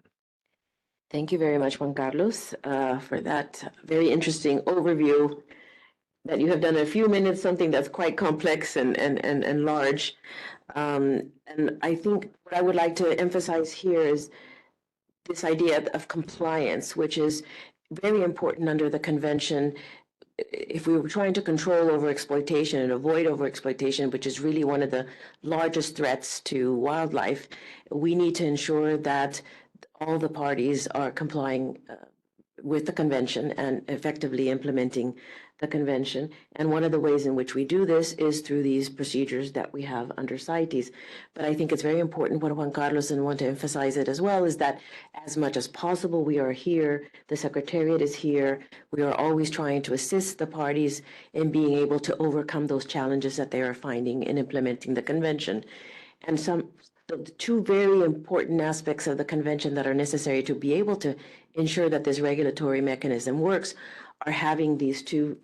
Thank you very much, Juan Carlos, for that very interesting overview that you have done in a few minutes, something that's quite complex and large. And I think what I would like to emphasize here is this idea of compliance, which is very important under the convention. if we were trying to control overexploitation and avoid overexploitation, which is really one of the largest threats to wildlife, we need to ensure that all the parties are complying with the convention and effectively implementing the convention. And one of the ways in which we do this is through these procedures that we have under CITES. But I think it's very important, what Juan Carlos, and want to emphasize it as well, is that as much as possible, we are here, the Secretariat is here, we are always trying to assist the parties in being able to overcome those challenges that they are finding in implementing the convention. And the two very important aspects of the convention that are necessary to be able to ensure that this regulatory mechanism works are having these two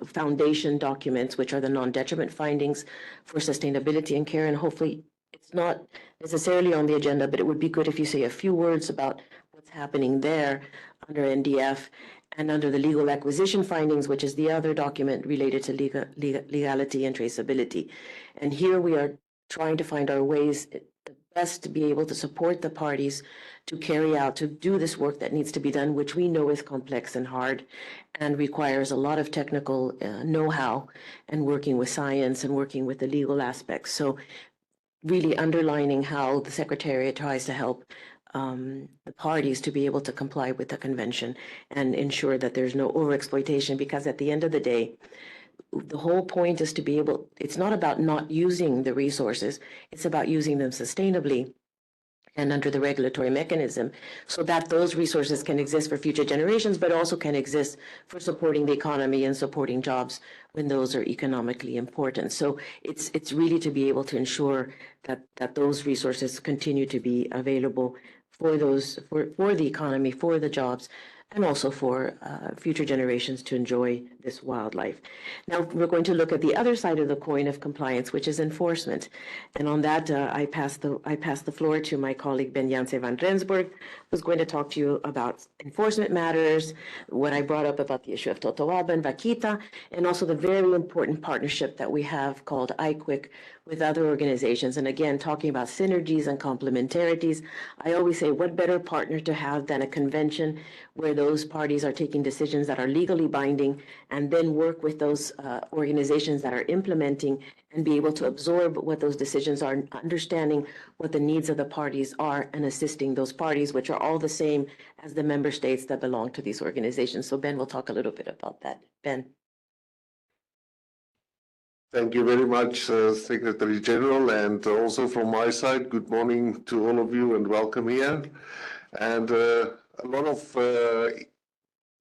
foundation documents, which are the non-detriment findings for sustainability and care. And hopefully it's not necessarily on the agenda, but it would be good if you say a few words about what's happening there under NDF, and under the legal acquisition findings, which is the other document related to legality and traceability. And here we are trying to find our ways the best to be able to support the parties to carry out, to do this work that needs to be done, which we know is complex and hard and requires a lot of technical know-how and working with science and working with the legal aspects. So really underlining how the Secretariat tries to help the parties to be able to comply with the convention and ensure that there's no overexploitation, because at the end of the day, the whole point is to be able, it's not about not using the resources, it's about using them sustainably and under the regulatory mechanism so that those resources can exist for future generations, but also can exist for supporting the economy and supporting jobs when those are economically important. So it's really to be able to ensure that those resources continue to be available for the economy, for the jobs, and also for future generations to enjoy this wildlife. Now, we're going to look at the other side of the coin of compliance, which is enforcement. And on that, I pass the floor to my colleague, Ben-Janse van Rensburg, who's going to talk to you about enforcement matters, what I brought up about the issue of Totoaba and Vaquita, and also the very important partnership that we have called IQUIC with other organizations. And again, talking about synergies and complementarities, I always say, what better partner to have than a convention where those parties are taking decisions that are legally binding, and then work with those organizations that are implementing and be able to absorb what those decisions are, understanding what the needs of the parties are, and assisting those parties, which are all the same as the member states that belong to these organizations. So Ben will talk a little bit about that. Ben. Thank you very much, Secretary General, and also from my side, good morning to all of you and welcome here. And a lot of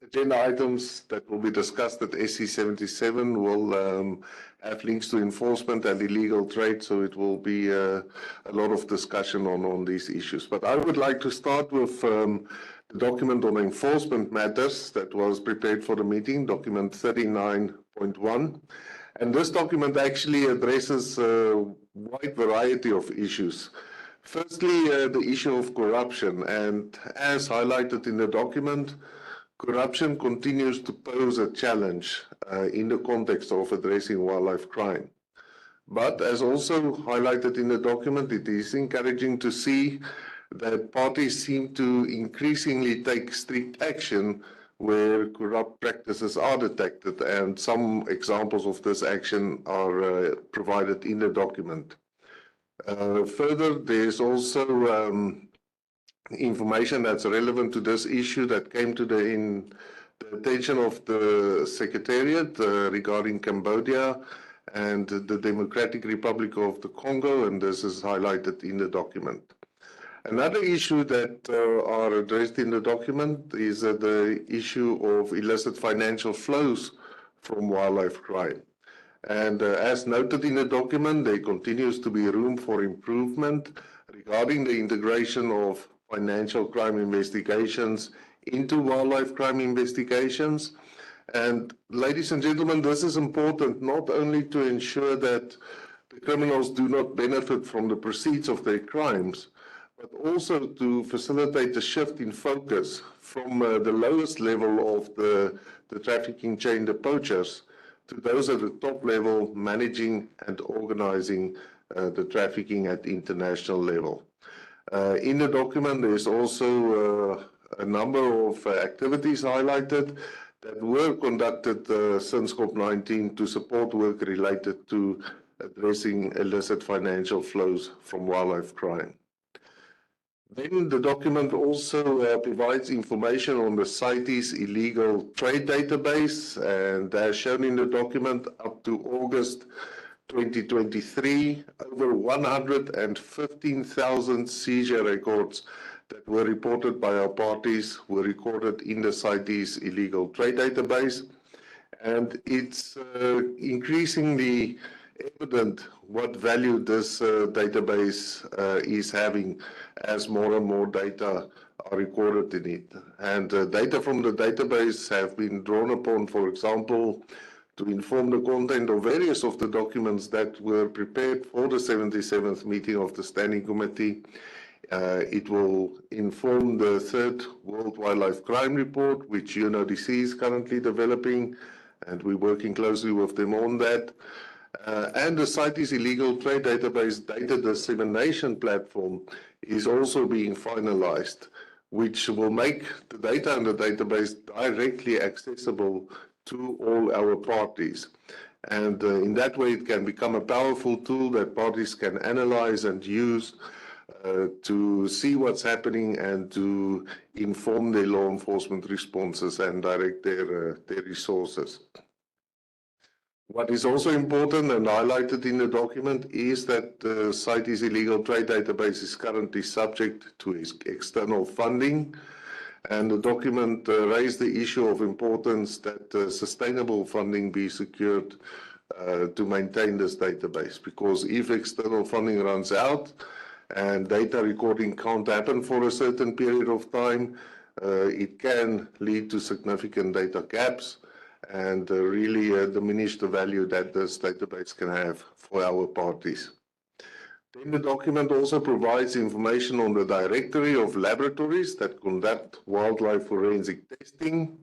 agenda items that will be discussed at SC77 will have links to enforcement and illegal trade, so it will be a lot of discussion on these issues. But I would like to start with the document on enforcement matters that was prepared for the meeting, document 39.1. And this document actually addresses a wide variety of issues. Firstly, the issue of corruption, and as highlighted in the document, corruption continues to pose a challenge in the context of addressing wildlife crime. But as also highlighted in the document, it is encouraging to see that parties seem to increasingly take strict action where corrupt practices are detected, and some examples of this action are provided in the document. Further, there's also information that's relevant to this issue that came to the attention of the Secretariat regarding Cambodia and the Democratic Republic of the Congo, and this is highlighted in the document. Another issue that are addressed in the document is the issue of illicit financial flows from wildlife crime. And as noted in the document, there continues to be room for improvement regarding the integration of financial crime investigations into wildlife crime investigations. And ladies and gentlemen, this is important not only to ensure that the criminals do not benefit from the proceeds of their crimes, but also to facilitate a shift in focus from the lowest level of the trafficking chain, the poachers, to those at the top level managing and organizing the trafficking at international level. In the document, there's also a number of activities highlighted that were conducted since COP19 to support work related to addressing illicit financial flows from wildlife crime. Then the document also provides information on the CITES illegal trade database, and as shown in the document, up to August 2023, over 115,000 seizure records that were reported by our parties were recorded in the CITES illegal trade database. And it's increasingly evident what value this database is having as more and more data are recorded in it. And data from the database have been drawn upon, for example, to inform the content of various of the documents that were prepared for the 77th meeting of the Standing Committee. It will inform the third World Wildlife Crime Report, which UNODC is currently developing, and we're working closely with them on that. And the CITES illegal trade database data dissemination platform is also being finalized, which will make the data in the database directly accessible to all our parties. And in that way, it can become a powerful tool that parties can analyze and use to see what's happening and to inform their law enforcement responses and direct their resources. What is also important and highlighted in the document is that the CITES illegal trade database is currently subject to external funding, and the document raised the issue of importance that sustainable funding be secured to maintain this database, because if external funding runs out and data recording can't happen for a certain period of time, it can lead to significant data gaps and really diminish the value that this database can have for our parties. Then the document also provides information on the directory of laboratories that conduct wildlife forensic testing.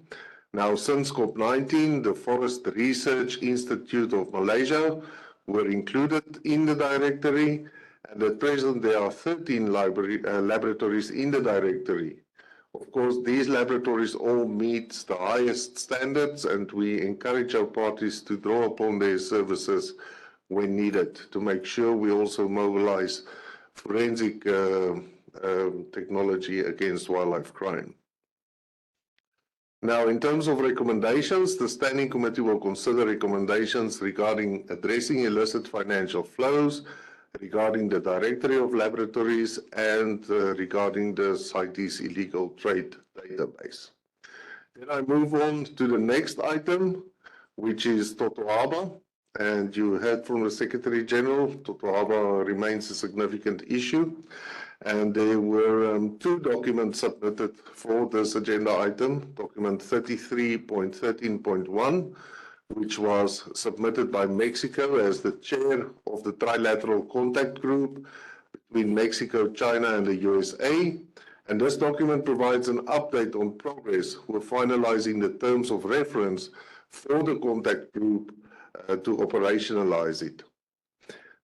Now, since COP19, the Forest Research Institute of Malaysia were included in the directory, and at present there are 13 laboratories in the directory. Of course, these laboratories all meet the highest standards, and we encourage our parties to draw upon their services when needed to make sure we also mobilize forensic technology against wildlife crime. Now, in terms of recommendations, the Standing Committee will consider recommendations regarding addressing illicit financial flows, regarding the directory of laboratories, and regarding the CITES illegal trade database. Then I move on to the next item, which is Totoaba. And you heard from the Secretary General, Totoaba remains a significant issue. And there were two documents submitted for this agenda item, document 33.13.1, which was submitted by Mexico as the chair of the trilateral contact group between Mexico, China, and the USA. And this document provides an update on progress with finalizing the terms of reference for the contact group to operationalize it.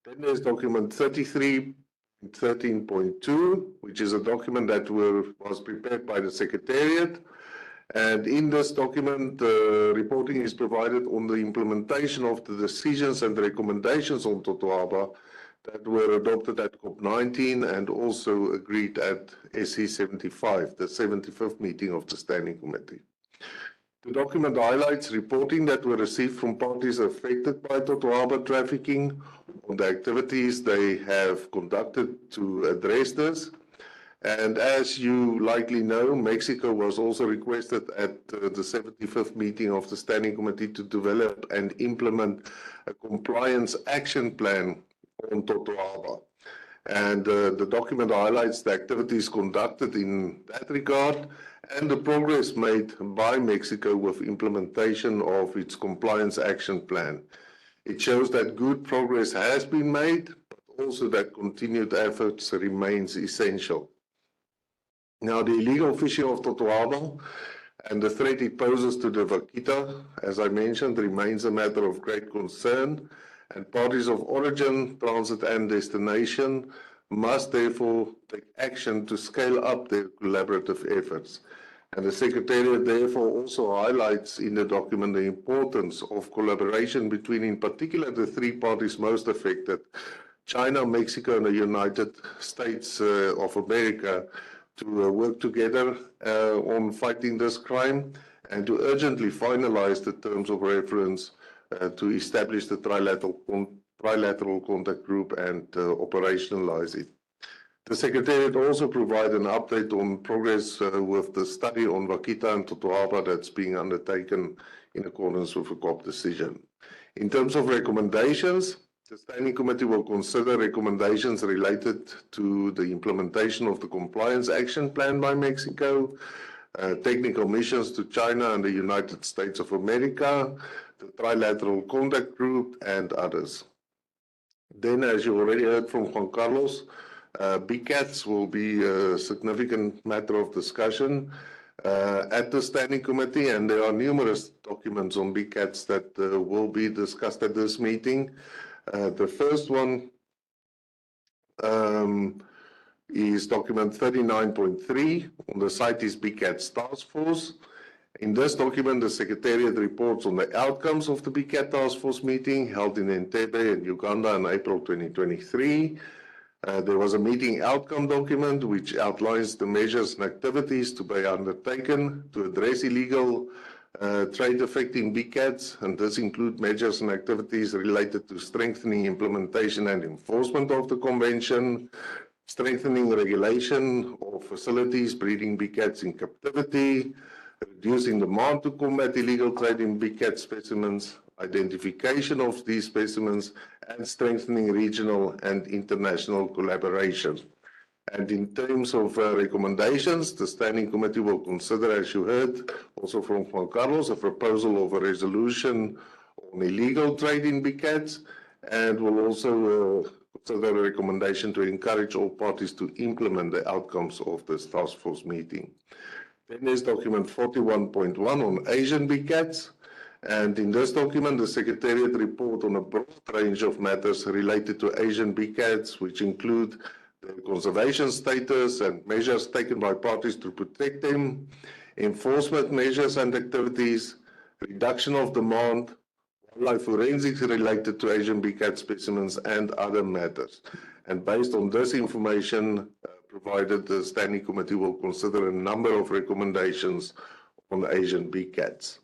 Then there's document 33.13.2, which is a document that was prepared by the Secretariat. And in this document, reporting is provided on the implementation of the decisions and recommendations on Totoaba that were adopted at COP19 and also agreed at SC75, the 75th meeting of the Standing Committee. The document highlights reporting that were received from parties affected by Totoaba trafficking on the activities they have conducted to address this. And as you likely know, Mexico was also requested at the 75th meeting of the Standing Committee to develop and implement a compliance action plan on Totoaba. And the document highlights the activities conducted in that regard and the progress made by Mexico with implementation of its compliance action plan. It shows that good progress has been made, but also that continued efforts remains essential. Now, the illegal fishing of Totoaba and the threat it poses to the vaquita, as I mentioned, remains a matter of great concern, and parties of origin, transit, and destination must therefore take action to scale up their collaborative efforts. And the Secretariat therefore also highlights in the document the importance of collaboration between, in particular, the three parties most affected, China, Mexico, and the United States of America, to work together on fighting this crime and to urgently finalize the terms of reference to establish the trilateral contact group and operationalize it. The Secretariat also provided an update on progress with the study on Vaquita and Totoaba that's being undertaken in accordance with the COP decision. In terms of recommendations, the Standing Committee will consider recommendations related to the implementation of the Compliance Action Plan by Mexico, technical missions to China and the United States of America, the Trilateral Contact Group, and others. Then, as you already heard from Juan Carlos, BCATs will be a significant matter of discussion at the Standing Committee, and there are numerous documents on BCATs that will be discussed at this meeting. The first one is document 39.3 on the CITES BCATs Task Force. In this document, the Secretariat reports on the outcomes of the BCAT Task Force meeting held in Entebbe in Uganda in April 2023. There was a meeting outcome document which outlines the measures and activities to be undertaken to address illegal trade affecting BCATs, and this include measures and activities related to strengthening implementation and enforcement of the Convention, strengthening regulation of facilities breeding BCATs in captivity, reducing demand to combat illegal trade in BCAT specimens, identification of these specimens, and strengthening regional and international collaboration. And in terms of recommendations, the Standing Committee will consider, as you heard, also from Juan Carlos, a proposal of a resolution on illegal trade in BCATs, and will also consider a recommendation to encourage all parties to implement the outcomes of this task force meeting. Then there's document 41.1 on Asian BCATs. And in this document, the Secretariat report on a broad range of matters related to Asian BCATs, which include the conservation status and measures taken by parties to protect them, enforcement measures and activities, reduction of demand, wildlife forensics related to Asian BCAT specimens, and other matters. And based on this information provided, the Standing Committee will consider a number of recommendations on Asian BCATs.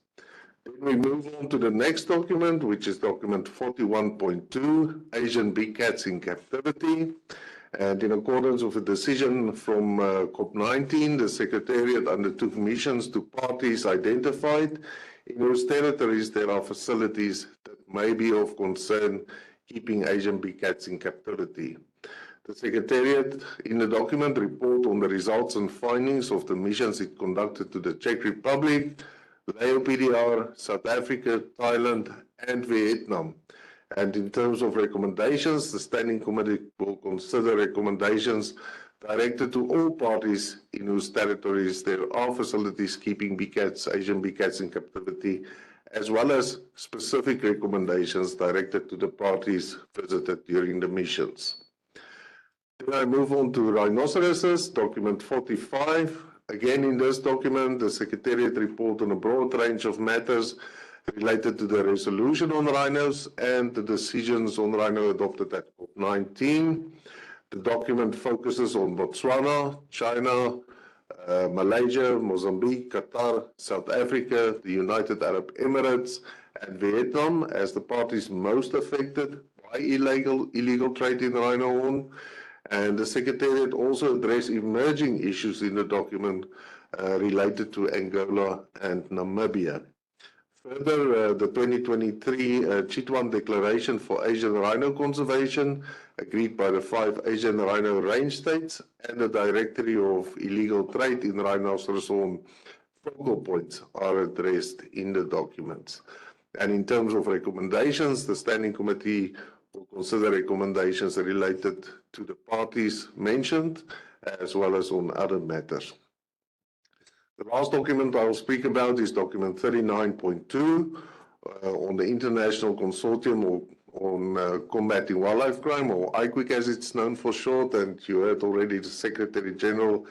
Then we move on to the next document, which is document 41.2, Asian BCATs in captivity. And in accordance with a decision from COP19, the Secretariat undertook missions to parties identified in whose territories there are facilities that may be of concern keeping Asian BCATs in captivity. The Secretariat in the document report on the results and findings of the missions it conducted to the Czech Republic, Laos PDR, South Africa, Thailand, and Vietnam. And in terms of recommendations, the Standing Committee will consider recommendations directed to all parties in whose territories there are facilities keeping BCATs, Asian BCATs in captivity, as well as specific recommendations directed to the parties visited during the missions. Then I move on to rhinoceroses, document 45. Again, in this document, the Secretariat report on a broad range of matters related to the resolution on rhinos and the decisions on rhino adopted at COP19. The document focuses on Botswana, China, Malaysia, Mozambique, Qatar, South Africa, the United Arab Emirates, and Vietnam as the parties most affected by illegal trade in rhino horn. And the Secretariat also addressed emerging issues in the document related to Angola and Namibia. Further, the 2023 Chitwan Declaration for Asian Rhino Conservation, agreed by the 5 Asian rhino range states, and the Directory of Illegal Trade in Rhinoceros horn focal points are addressed in the documents. And in terms of recommendations, the Standing Committee will consider recommendations related to the parties mentioned, as well as on other matters. The last document I will speak about is document 39.2 on the International Consortium on Combating Wildlife Crime, or IQIC as it's known for short, and you heard already the Secretary General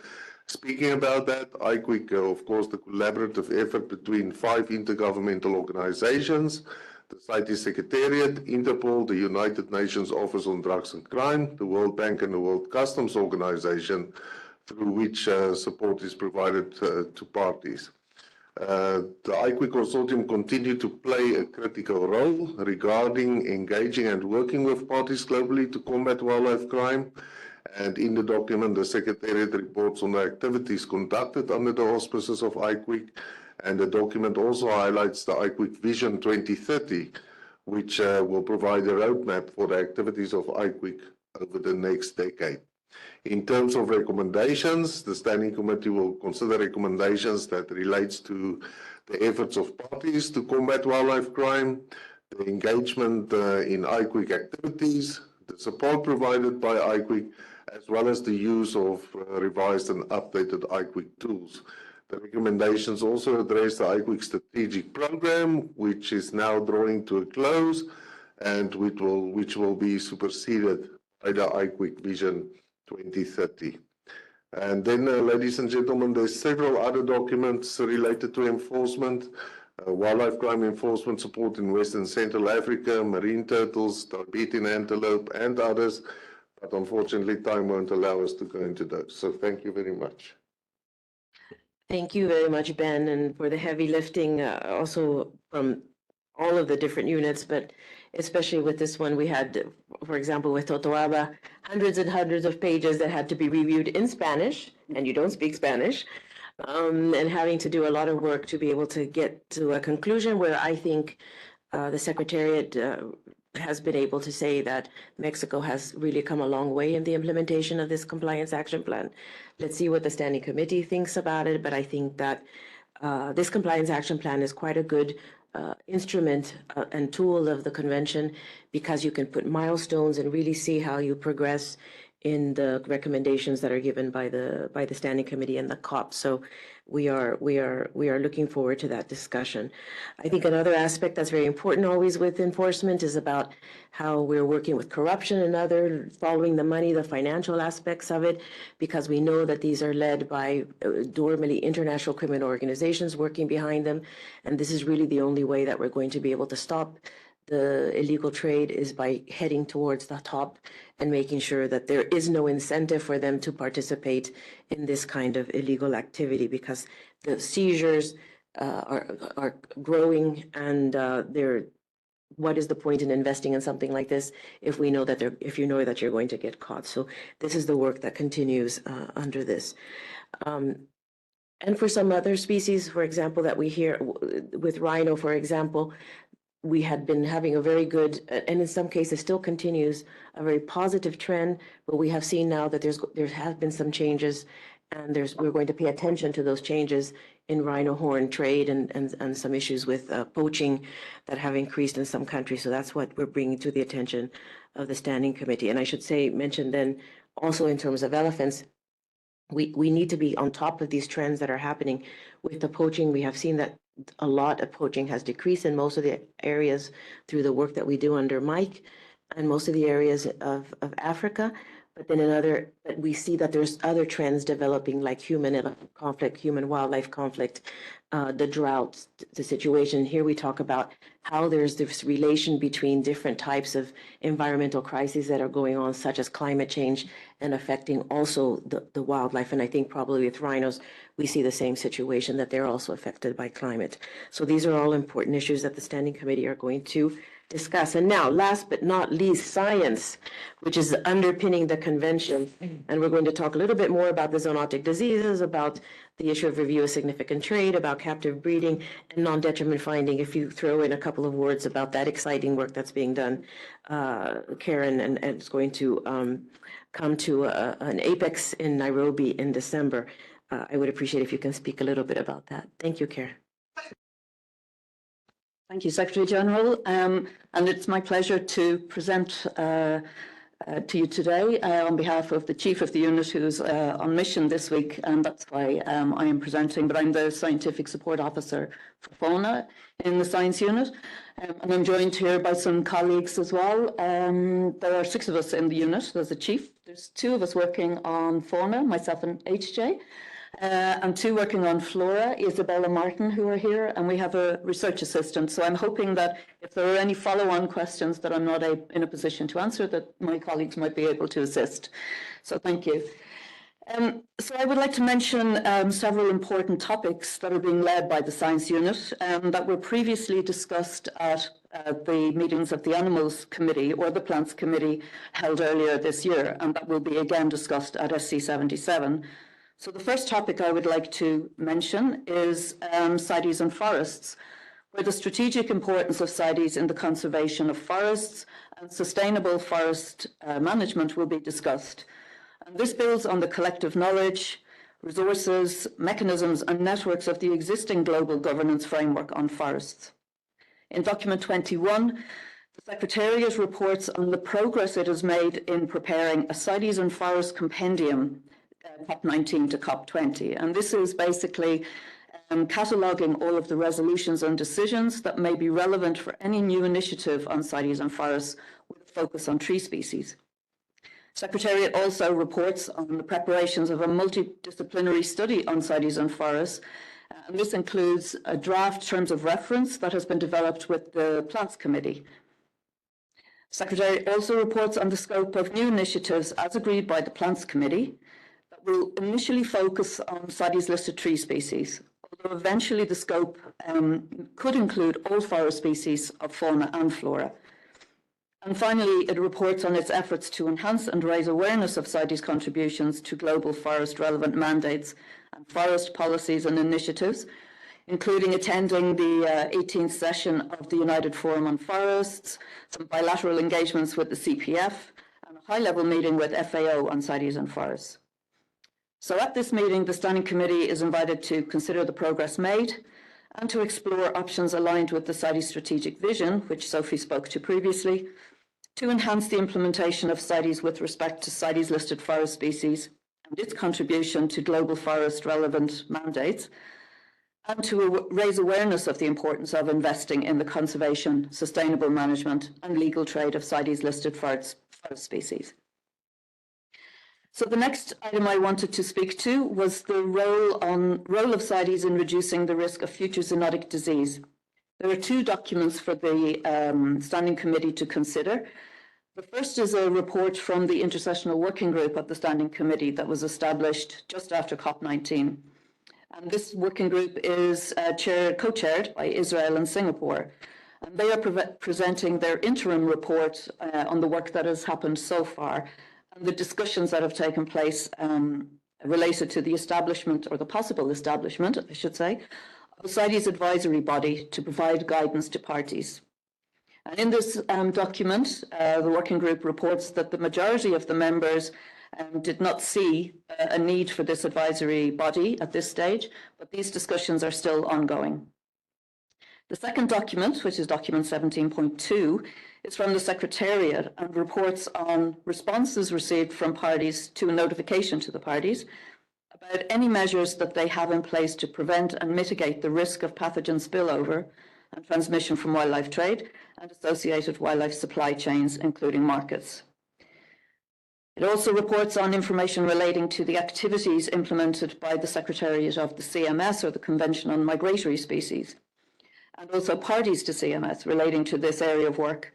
Speaking about that, IQIC, of course, the collaborative effort between 5 intergovernmental organizations, the CITES Secretariat, Interpol, the United Nations Office on Drugs and Crime, the World Bank and the World Customs Organization, through which support is provided to parties. The IQIC Consortium continued to play a critical role regarding engaging and working with parties globally to combat wildlife crime. And in the document, the Secretariat reports on the activities conducted under the auspices of IQIC. And the document also highlights the IQIC Vision 2030, which will provide a roadmap for the activities of IQIC over the next decade. In terms of recommendations, the Standing Committee will consider recommendations that relates to the efforts of parties to combat wildlife crime, the engagement in IQIC activities, the support provided by IQIC, as well as the use of revised and updated IQIC tools. The recommendations also address the IQIC strategic program, which is now drawing to a close and which will be superseded by the IQIC Vision 2030. And then, ladies and gentlemen, there's several other documents related to enforcement, wildlife crime enforcement support in West and Central Africa, marine turtles, Tibetan antelope, and others. But unfortunately, time won't allow us to go into those. So thank you very much. Thank you very much, Ben, and for the heavy lifting also from all of the different units, but especially with this one, we had, for example, with Totoaba, hundreds and hundreds of pages that had to be reviewed in Spanish, and you don't speak Spanish, and having to do a lot of work to be able to get to a conclusion where I think the Secretariat has been able to say that Mexico has really come a long way in the implementation of this compliance action plan. Let's see what the Standing Committee thinks about it, but I think that this compliance action plan is quite a good instrument and tool of the convention, because you can put milestones and really see how you progress in the recommendations that are given by the Standing Committee and the COP. So we are looking forward to that discussion. I think another aspect that's very important always with enforcement is about how we're working with corruption and other, following the money, the financial aspects of it, because we know that these are led by normally international criminal organizations working behind them. And this is really the only way that we're going to be able to stop the illegal trade, is by heading towards the top and making sure that there is no incentive for them to participate in this kind of illegal activity, because the seizures are growing, and what is the point in investing in something like this if we know that if you know that you're going to get caught? So this is the work that continues under this. And for some other species, for example, that we hear with rhino, for example, we had been having a very good, and in some cases still continues, a very positive trend, but we have seen now that there have been some changes, and we're going to pay attention to those changes in rhino horn trade and some issues with poaching that have increased in some countries. So that's what we're bringing to the attention of the Standing Committee. And I should mention then also in terms of elephants, we need to be on top of these trends that are happening with the poaching. We have seen that a lot of poaching has decreased in most of the areas through the work that we do under Mike, and most of the areas of Africa. But then we see that there's other trends developing, like human conflict, human-wildlife conflict, the droughts, the situation. Here we talk about how there's this relation between different types of environmental crises that are going on, such as climate change, and affecting also the wildlife. And I think probably with rhinos, we see the same situation, that they're also affected by climate. So these are all important issues that the Standing Committee are going to discuss. And now, last but not least, science, which is underpinning the convention. And we're going to talk a little bit more about the zoonotic diseases, about the issue of review of significant trade, about captive breeding and non-detriment finding. If you throw in a couple of words about that exciting work that's being done, Karen, and it's going to come to an apex in Nairobi in December. I would appreciate if you can speak a little bit about that. Thank you, Karen. Thank you, Secretary General. And it's my pleasure to present to you today on behalf of the Chief of the Unit, who's on mission this week, and that's why I am presenting, but I'm the Scientific Support Officer for Fauna in the Science Unit. And I'm joined here by some colleagues as well. There are 6 of us in the unit. There's the Chief. There's 2 of us working on Fauna, myself and HJ. and two working on Flora, Isabella Martin, who are here, and we have a research assistant. So I'm hoping that if there are any follow-on questions that I'm not in a position to answer, that my colleagues might be able to assist. So thank you. So I would like to mention several important topics that are being led by the Science Unit that were previously discussed at the meetings of the Animals Committee or the Plants Committee held earlier this year, and that will be again discussed at SC77. So the first topic I would like to mention is CITES and forests, where the strategic importance of CITES in the conservation of forests and sustainable forest management will be discussed. And this builds on the collective knowledge, resources, mechanisms and networks of the existing global governance framework on forests. In document 21, the Secretariat reports on the progress it has made in preparing a CITES and forest compendium, COP19 to COP20. And this is basically cataloguing all of the resolutions and decisions that may be relevant for any new initiative on CITES and forests with a focus on tree species. Secretariat also reports on the preparations of a multidisciplinary study on CITES and forests, and this includes a draft terms of reference that has been developed with the Plants Committee. Secretariat also reports on the scope of new initiatives as agreed by the Plants Committee that will initially focus on CITES listed tree species, although eventually the scope could include all forest species of fauna and flora. And finally, it reports on its efforts to enhance and raise awareness of CITES contributions to global forest relevant mandates and forest policies and initiatives, including attending the 18th session of the United Forum on Forests, some bilateral engagements with the CPF, and a high-level meeting with FAO on CITES and forests. So at this meeting, the Standing Committee is invited to consider the progress made and to explore options aligned with the CITES strategic vision, which Sophie spoke to previously, to enhance the implementation of CITES with respect to CITES listed forest species and its contribution to global forest relevant mandates, and to raise awareness of the importance of investing in the conservation, sustainable management and legal trade of CITES listed forest species. So the next item I wanted to speak to was the role of CITES in reducing the risk of future zoonotic disease. There are two documents for the Standing Committee to consider. The first is a report from the Intersessional Working Group of the Standing Committee that was established just after COP19. And this working group is co-chaired by Israel and Singapore. And they are presenting their interim report on the work that has happened so far and the discussions that have taken place related to the establishment, or the possible establishment, I should say, of a CITES advisory body to provide guidance to parties. And in this document, the working group reports that the majority of the members did not see a need for this advisory body at this stage, but these discussions are still ongoing. The second document, which is document 17.2, is from the Secretariat and reports on responses received from parties to a notification to the parties about any measures that they have in place to prevent and mitigate the risk of pathogen spillover and transmission from wildlife trade and associated wildlife supply chains, including markets. It also reports on information relating to the activities implemented by the Secretariat of the CMS, or the Convention on Migratory Species, and also parties to CMS relating to this area of work,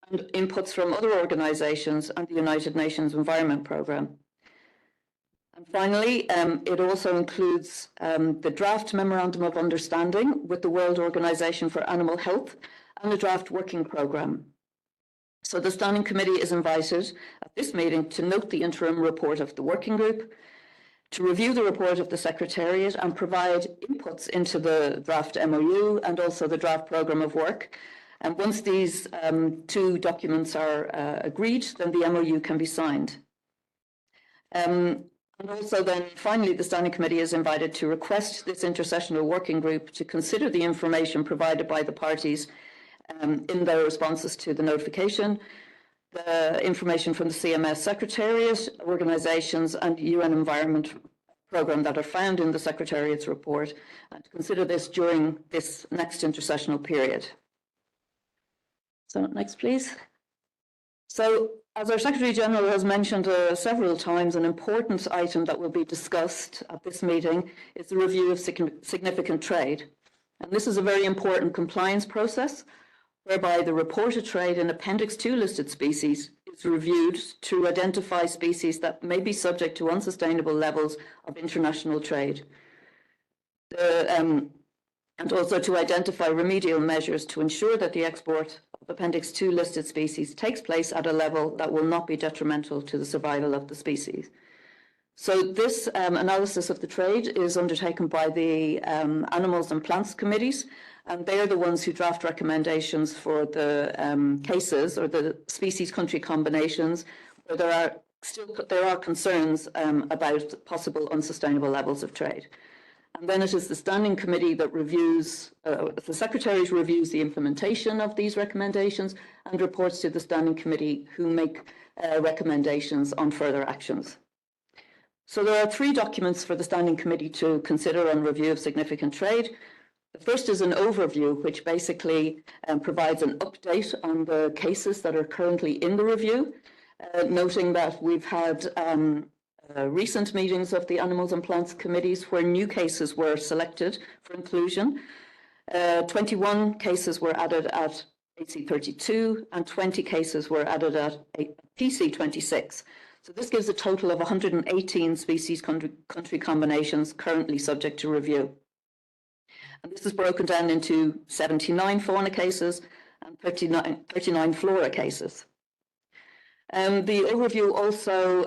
and inputs from other organisations and the United Nations Environment Programme. And finally, it also includes the draft Memorandum of Understanding with the World Organization for Animal Health and the draft working programme. So the Standing Committee is invited at this meeting to note the interim report of the working group, to review the report of the Secretariat and provide inputs into the draft MOU and also the draft programme of work. And once these two documents are agreed, then the MOU can be signed. And also then, finally, the Standing Committee is invited to request this intersessional working group to consider the information provided by the parties in their responses to the notification, the information from the CMS Secretariat, organisations and UN Environment Programme that are found in the Secretariat's report, and to consider this during this next intersessional period. So next, please. So As our Secretary General has mentioned several times, an important item that will be discussed at this meeting is the review of significant trade. And this is a very important compliance process whereby the reported trade in Appendix 2 listed species is reviewed to identify species that may be subject to unsustainable levels of international trade. And also to identify remedial measures to ensure that the export of Appendix 2 listed species takes place at a level that will not be detrimental to the survival of the species. So this analysis of the trade is undertaken by the Animals and Plants Committees, and they are the ones who draft recommendations for the cases or the species country combinations where there are concerns about possible unsustainable levels of trade. And then it is the Standing Committee that reviews, the Secretaries reviews the implementation of these recommendations and reports to the Standing Committee who make recommendations on further actions. So there are 3 documents for the Standing Committee to consider on review of significant trade. The first is an overview, which basically provides an update on the cases that are currently in the review, noting that we've had recent meetings of the Animals and Plants Committees where new cases were selected for inclusion. 21 cases were added at AC32 and 20 cases were added at PC26. So this gives a total of 118 species country combinations currently subject to review. And this is broken down into 79 fauna cases and 39 flora cases. The overview also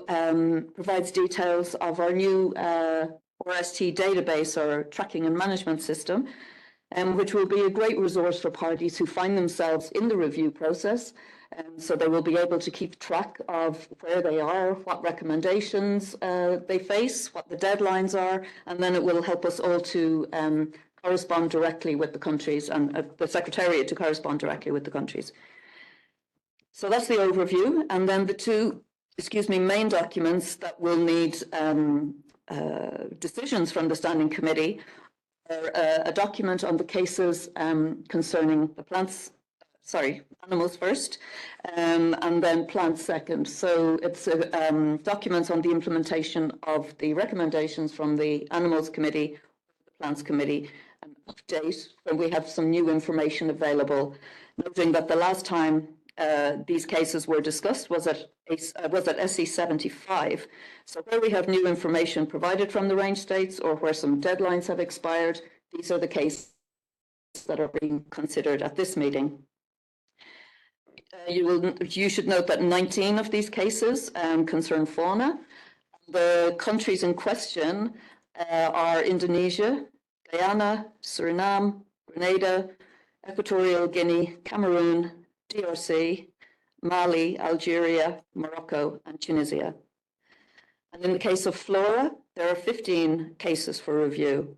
provides details of our new RST database, or tracking and management system, which will be a great resource for parties who find themselves in the review process. So they will be able to keep track of where they are, what recommendations they face, what the deadlines are, and then it will help us all to correspond directly with the countries and the Secretariat to correspond directly with the countries. So that's the overview, and then the 2, main documents that will need decisions from the Standing Committee are a document on the cases concerning the animals first, and then plants second. So it's documents on the implementation of the recommendations from the Animals Committee, the Plants Committee, an update when we have some new information available, noting that the last time these cases were discussed was at SC75. So where we have new information provided from the range states or where some deadlines have expired, these are the cases that are being considered at this meeting. You should note that 19 of these cases concern fauna. The countries in question are Indonesia, Guyana, Suriname, Grenada, Equatorial Guinea, Cameroon, DRC, Mali, Algeria, Morocco, and Tunisia. And in the case of Flora, there are 15 cases for review.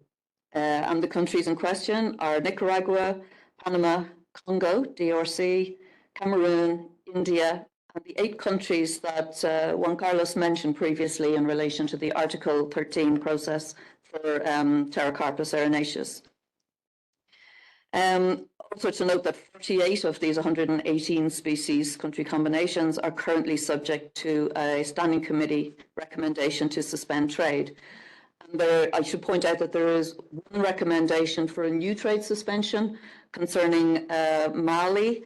And the countries in question are Nicaragua, Panama, Congo, DRC, Cameroon, India, and the 8 countries that Juan Carlos mentioned previously in relation to the Article 13 process for Pterocarpus erinaceus. Also to note that 48 of these 118 species country combinations are currently subject to a Standing Committee recommendation to suspend trade. And I should point out that there is one recommendation for a new trade suspension concerning Mali.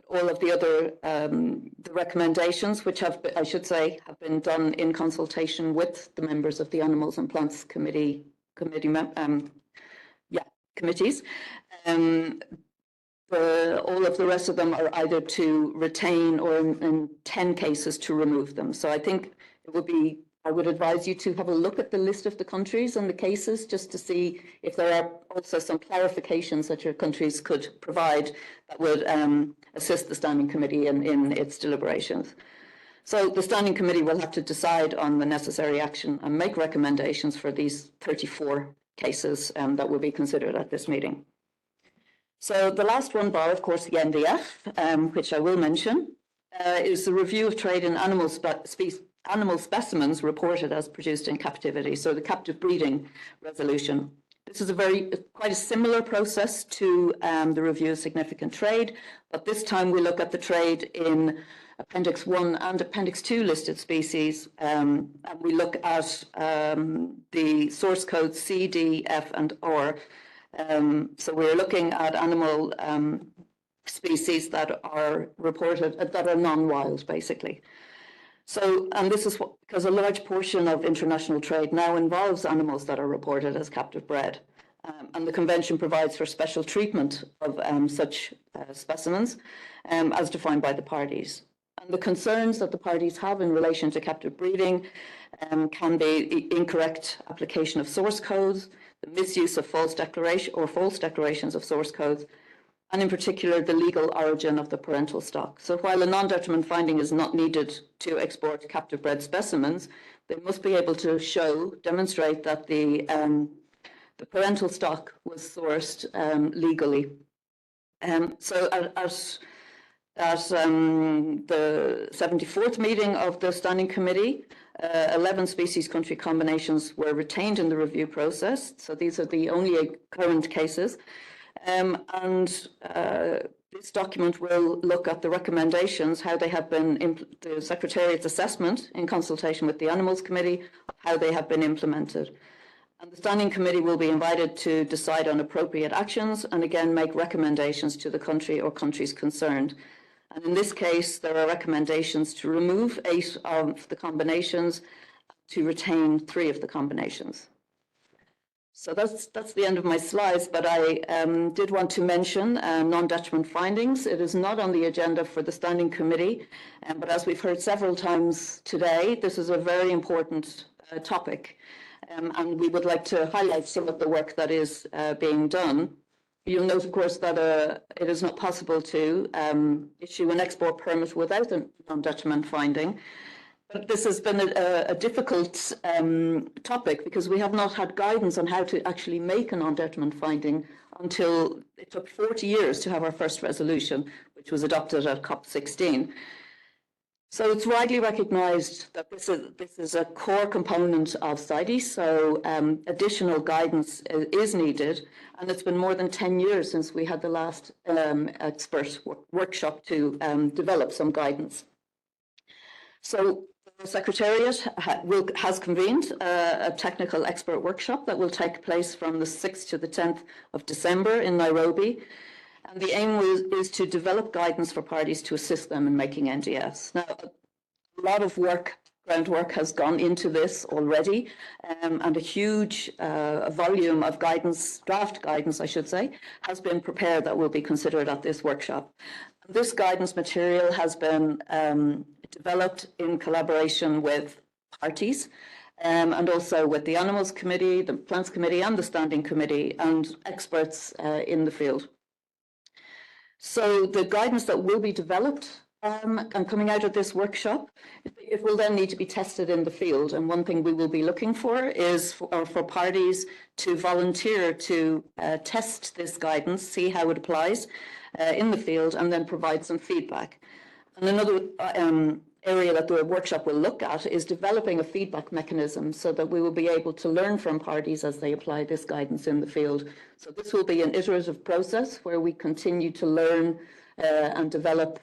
All of the other the recommendations, which have been done in consultation with the members of the Animals and Plants committees. All of the rest of them are either to retain or in 10 cases to remove them. So I think it would be, I would advise you to have a look at the list of the countries and the cases just to see if there are also some clarifications that your countries could provide that would assist the Standing Committee in its deliberations. So the Standing Committee will have to decide on the necessary action and make recommendations for these 34 cases that will be considered at this meeting. So the last one, bar, of course, the NDF, which I will mention, is the review of trade in animal specimens reported as produced in captivity, so the captive breeding resolution. This is quite a similar process to the review of significant trade, but this time we look at the trade in Appendix 1 and Appendix 2 listed species, and we look at the source codes C, D, F, and R. So we're looking at animal species that are reported, that are non-wild, basically. So, and this is because a large portion of international trade now involves animals that are reported as captive bred. And the Convention provides for special treatment of such specimens as defined by the parties. And the concerns that the parties have in relation to captive breeding can be incorrect application of source codes, the misuse of false declarations of source codes, and in particular, the legal origin of the parental stock. So while a non-detriment finding is not needed to export captive bred specimens, they must be able to demonstrate that the parental stock was sourced legally. So at the 74th meeting of the Standing Committee, 11 species country combinations were retained in the review process. So these are the only current cases. This document will look at the recommendations, how they have been, the Secretariat's assessment in consultation with the Animals Committee, how they have been implemented. And the Standing Committee will be invited to decide on appropriate actions and again make recommendations to the country or countries concerned. And in this case, there are recommendations to remove 8 of the combinations, to retain 3 of the combinations. So that's the end of my slides, but I did want to mention non-detriment findings. It is not on the agenda for the Standing Committee, but as we've heard several times today, this is a very important topic, and we would like to highlight some of the work that is being done. You'll note, of course, that it is not possible to issue an export permit without a non-detriment finding. But this has been a difficult topic because we have not had guidance on how to actually make a non-detriment finding until it took 40 years to have our first resolution, which was adopted at COP16. So it's widely recognised that this is a core component of CITES, so additional guidance is needed, and it's been more than 10 years since we had the last expert workshop to develop some guidance. So the Secretariat has convened a technical expert workshop that will take place from the 6th to the 10th of December in Nairobi. And the aim is to develop guidance for parties to assist them in making NDFs. Now, a lot of groundwork has gone into this already, and a huge volume of guidance, draft guidance, I should say, has been prepared that will be considered at this workshop. This guidance material has been developed in collaboration with parties and also with the Animals Committee, the Plants Committee and the Standing Committee and experts in the field. So the guidance that will be developed and coming out of this workshop, it will then need to be tested in the field. And one thing we will be looking for is for parties to volunteer to test this guidance, see how it applies in the field, and then provide some feedback. And another area that the workshop will look at is developing a feedback mechanism so that we will be able to learn from parties as they apply this guidance in the field. So this will be an iterative process where we continue to learn and develop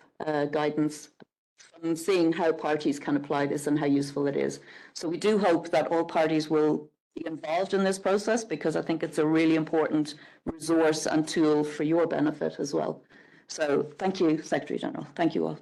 guidance from seeing how parties can apply this and how useful it is. So we do hope that all parties will be involved in this process because I think it's a really important resource and tool for your benefit as well. So thank you, Secretary General. Thank you all.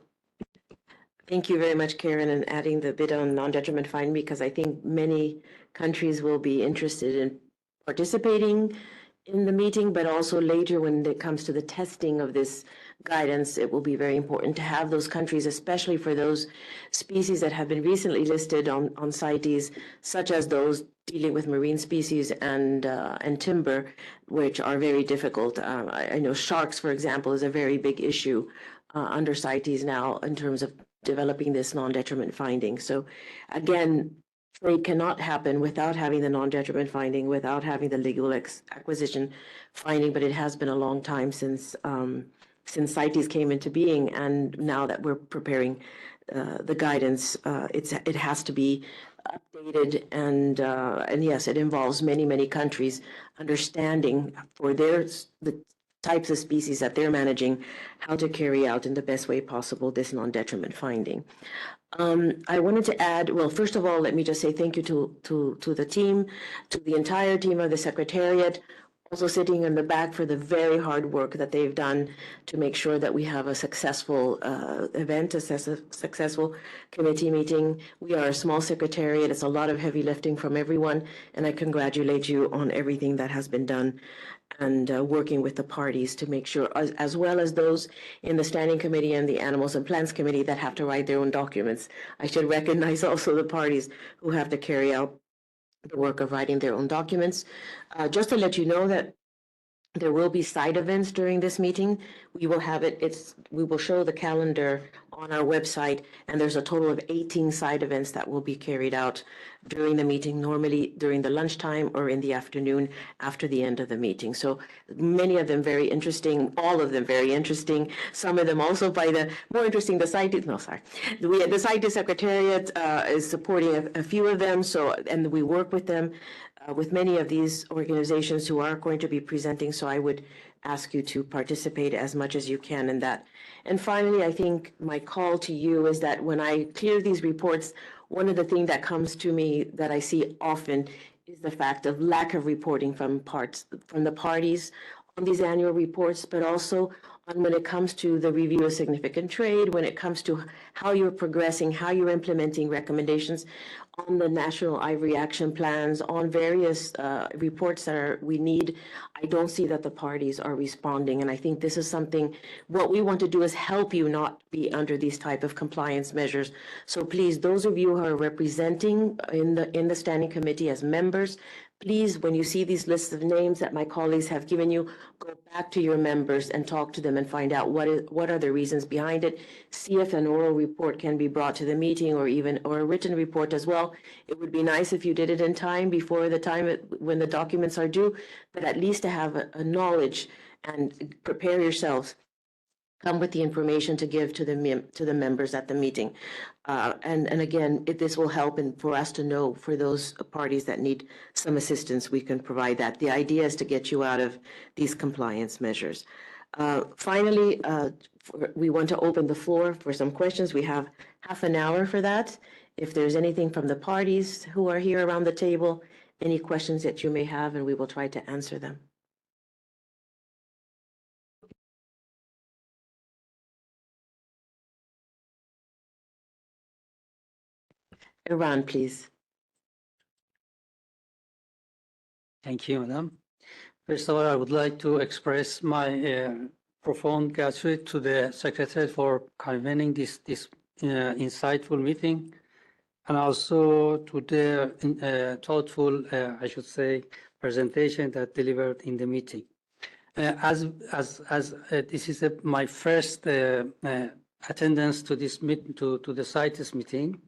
Thank you very much, Karen, and adding the bit on non-detriment finding, because I think many countries will be interested in participating in the meeting, but also later when it comes to the testing of this guidance, it will be very important to have those countries, especially for those species that have been recently listed on CITES, such as those dealing with marine species and timber, which are very difficult. I know sharks, for example, is a very big issue under CITES now in terms of developing this non-detriment finding. So again, trade cannot happen without having the non-detriment finding, without having the legal acquisition finding, but it has been a long time since CITES came into being, and now that we're preparing the guidance, it has to be updated, and yes, it involves many countries understanding for the types of species that they're managing, how to carry out in the best way possible this non-detriment finding. I wanted to add, well, first of all, let me just say thank you to the team, to the entire team of the Secretariat, also sitting in the back for the very hard work that they've done to make sure that we have a successful event, a successful committee meeting. We are a small secretariat. It's a lot of heavy lifting from everyone, and I congratulate you on everything that has been done and working with the parties to make sure, as well as those in the Standing Committee and the Animals and Plants Committee that have to write their own documents. I should recognize also the parties who have to carry out the work of writing their own documents. Just to let you know that there will be side events during this meeting. We will have we will show the calendar on our website, and there's a total of 18 side events that will be carried out during the meeting, normally during the lunchtime or in the afternoon after the end of the meeting. So many of them very interesting, all of them very interesting. Some of them also by the more interesting, the CITES Secretariat is supporting a few of them. So, and we work with them, with many of these organizations who are going to be presenting. So I would ask you to participate as much as you can in that. And finally, I think my call to you is that when I clear these reports, one of the things that comes to me that I see often is the fact of lack of reporting from the parties on these annual reports, but also on when it comes to the review of significant trade, when it comes to how you're progressing, how you're implementing recommendations on the National Ivory Action Plans, on various reports that we need. I don't see that the parties are responding, and I think this is something, what we want to do is help you not be under these type of compliance measures. So please, those of you who are representing in the Standing Committee as members, please, when you see these lists of names that my colleagues have given you, go back to your members and talk to them and find out what are the reasons behind it. See if an oral report can be brought to the meeting, or a written report as well. It would be nice if you did it in time, before the time when the documents are due, but at least to have a knowledge and prepare yourselves. Come with the information to give to the members at the meeting. And again, this will help for us to know, for those parties that need some assistance, we can provide that. The idea is to get you out of these compliance measures. Finally, we want to open the floor for some questions. We have half an hour for that. If there's anything from the parties who are here around the table, any questions that you may have, and we will try to answer them. Iran, please. Thank you, Madam. First of all, I would like to express my profound gratitude to the Secretary for convening this insightful meeting, and also to the thoughtful, I should say, presentation that delivered in the meeting. As this is my first attendance to this meeting, to the CITES meeting.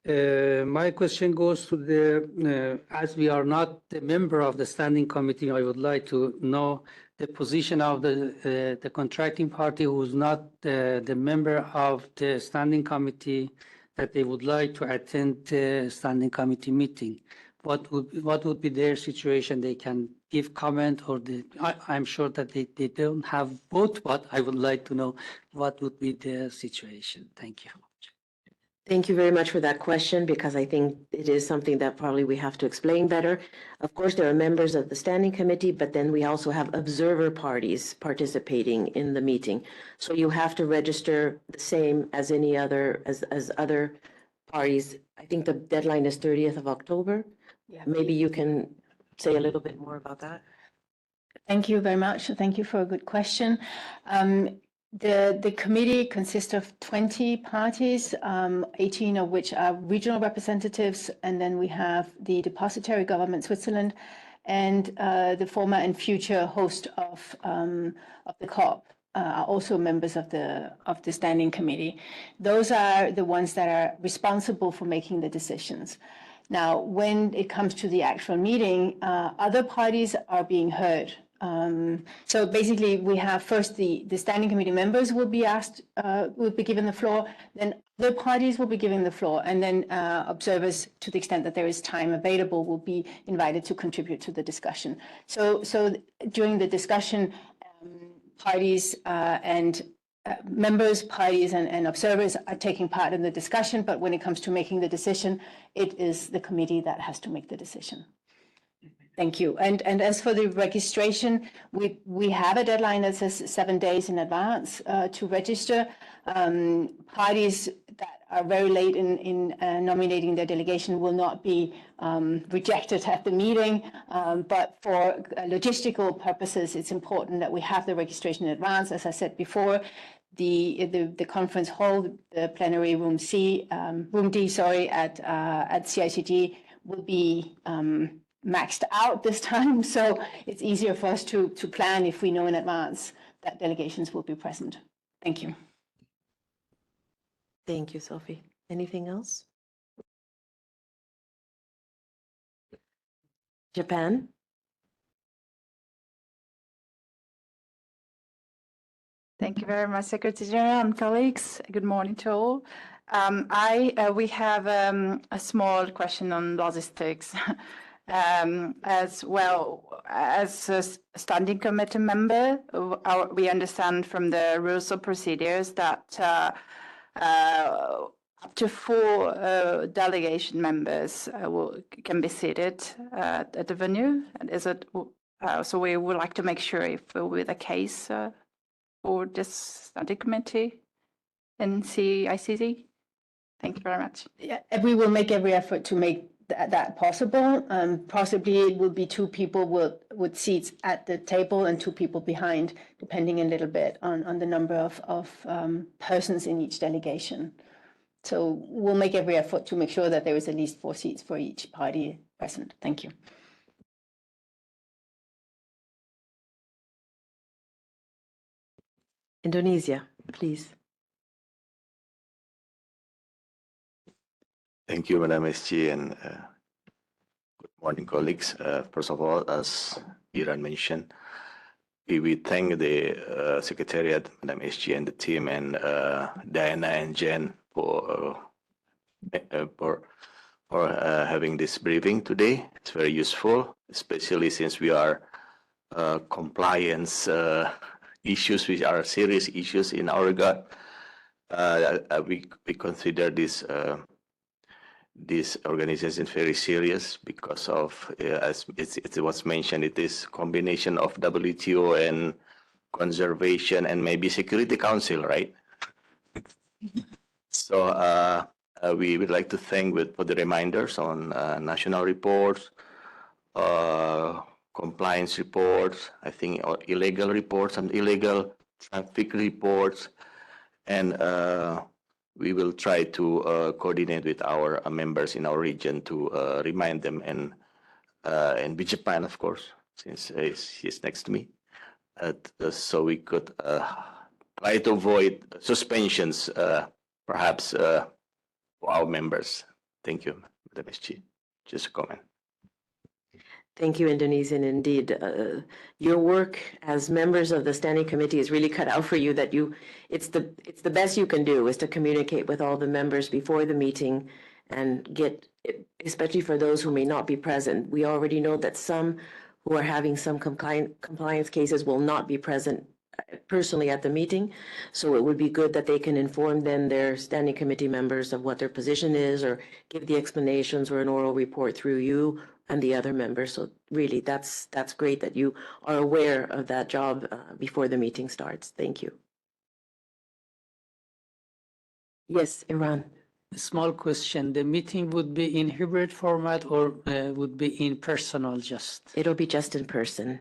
My question goes to as we are not the member of the Standing Committee, I would like to know the position of the contracting party who is not the member of the Standing Committee, that they would like to attend the Standing Committee meeting. What would be their situation? They can give comment, or I'm sure that they don't have vote, but I would like to know what would be their situation. Thank you. Thank you very much for that question, because I think it is something that probably we have to explain better. Of course, there are members of the Standing Committee, but then we also have observer parties participating in the meeting. So you have to register the same as any other, as other parties. I think the deadline is 30th of October. Yeah. Maybe you can say a little bit more about that. Thank you very much. Thank you for a good question. The committee consists of 20 parties, 18 of which are regional representatives, and then we have the depositary government, Switzerland, and the former and future host of the COP are also members of the Standing Committee. Those are the ones that are responsible for making the decisions. Now, when it comes to the actual meeting, other parties are being heard. So basically, we have first the Standing Committee members will be asked, will be given the floor, then other parties will be given the floor, and then observers, to the extent that there is time available, will be invited to contribute to the discussion. So during the discussion, parties and members, parties, and observers are taking part in the discussion, but when it comes to making the decision, it is the committee that has to make the decision. Thank you. And as for the registration, we have a deadline that says 7 days in advance to register. Parties that are very late in nominating their delegation will not be rejected at the meeting. But for logistical purposes, it's important that we have the registration in advance. As I said before, the conference hall, the plenary room D, sorry, at CICG will be maxed out this time, so it's easier for us to plan if we know in advance that delegations will be present. Thank you. Thank you, Sophie. Anything else? Japan? Thank you very much, Secretary General and colleagues. Good morning to all. We have a small question on logistics. As well as a standing committee member, we understand from the rules of procedures that up to 4 delegation members can be seated at the venue. Is it so? We would like to make sure if it will be the case for this standing committee in CICC. Thank you very much. Yeah, we will make every effort to make that possible. Possibly it will be 2 people with seats at the table and 2 people behind, depending a little bit on the number of persons in each delegation. So we'll make every effort to make sure that there is at least 4 seats for each party present. Thank you. Indonesia, please. Thank you, Madam SG, and good morning, colleagues. First of all, as Iran mentioned, we thank the Secretariat, Madam SG, and the team, and Diana and Jen for having this briefing today. It's very useful, especially since we are compliance issues, which are serious issues in our regard. We consider this organization very serious because of, as it was mentioned, it is combination of WTO and conservation and maybe Security Council, right? So we would like to thank for the reminders on national reports, compliance reports, I think illegal reports and illegal traffic reports, and we will try to coordinate with our members in our region to remind them, and with Japan, of course, since he's next to me, so we could try to avoid suspensions, perhaps for our members. Thank you, Madam SG. Just a comment. Thank you, Indonesian. Indeed, your work as members of the Standing Committee is really cut out for you. It's the best you can do is to communicate with all the members before the meeting and get, especially for those who may not be present. We already know that some who are having some compliance cases will not be present personally at the meeting. So it would be good that they can inform then their Standing Committee members of what their position is, or give the explanations or an oral report through you and the other members. So really, that's great that you are aware of that job before the meeting starts. Thank you. Yes, Iran. A small question. The meeting would be in hybrid format or would be in personal just? It'll be just in person.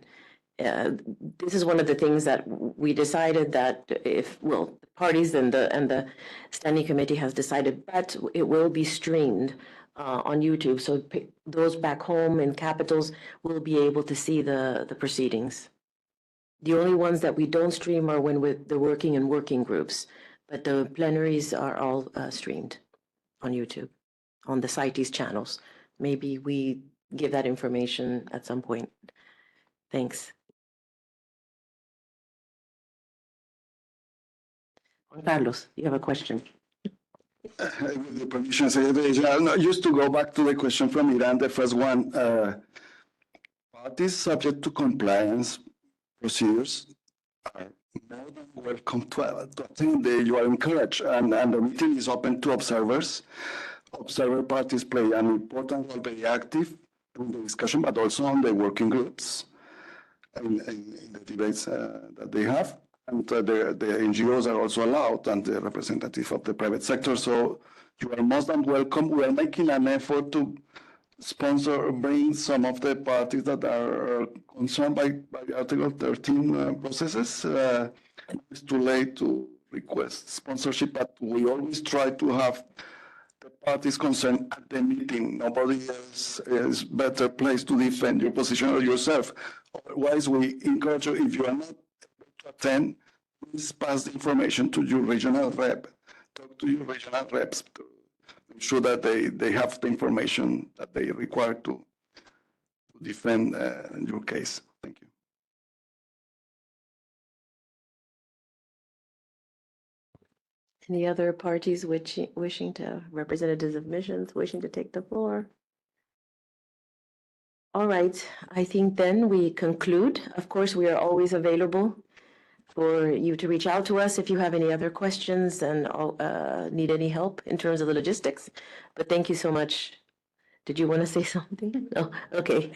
This is one of the things that we decided that the parties and the Standing Committee has decided, but it will be streamed on YouTube, so those back home in capitals will be able to see the proceedings. The only ones that we don't stream are when with the working groups, but the plenaries are all streamed on YouTube, on the CITES channels. Maybe we give that information at some point. Thanks. Juan Carlos, you have a question. With the permission, Secretary General, just to go back to the question from Iran, the first one, parties subject to compliance procedures are more than welcome to attend. You are encouraged, and the meeting is open to observers. Observer parties play an important role, very active in the discussion, but also on the working groups in the debates that they have. And the NGOs are also allowed, and the representative of the private sector. So you are most than welcome. We are making an effort to bring some of the parties that are concerned by Article 13 processes. It's too late to request sponsorship, but we always try to have the parties concerned at the meeting. Nobody else is better placed to defend your position or yourself. Otherwise, we encourage you, if you are not able to attend, please pass the information to your regional rep. Talk to your regional reps to make sure that they have the information that they require to defend your case. Thank you. Any other parties wishing to, representatives of missions wishing to take the floor? All right, I think then we conclude. Of course, we are always available for you to reach out to us if you have any other questions and need any help in terms of the logistics. But thank you so much. Did you want to say something? No, okay.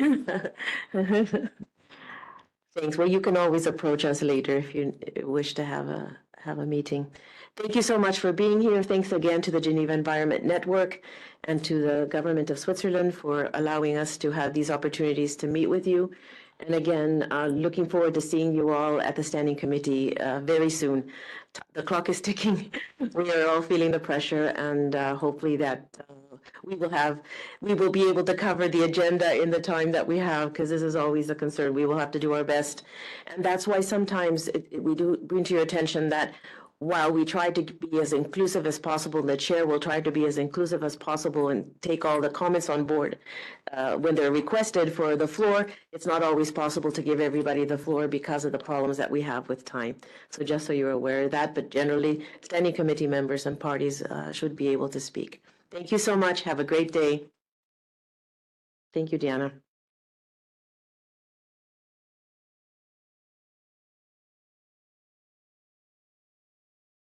Thanks. Well, you can always approach us later if you wish to have a meeting. Thank you so much for being here. Thanks again to the Geneva Environment Network and to the government of Switzerland for allowing us to have these opportunities to meet with you. And again, looking forward to seeing you all at the Standing Committee very soon. The clock is ticking. We are all feeling the pressure, and hopefully that we will be able to cover the agenda in the time that we have, because this is always a concern. We will have to do our best. And that's why sometimes we do bring to your attention that while we try to be as inclusive as possible, the chair will try to be as inclusive as possible and take all the comments on board when they're requested for the floor. It's not always possible to give everybody the floor because of the problems that we have with time. So just so you're aware of that, but generally, standing committee members and parties should be able to speak. Thank you so much. Have a great day. Thank you, Diana.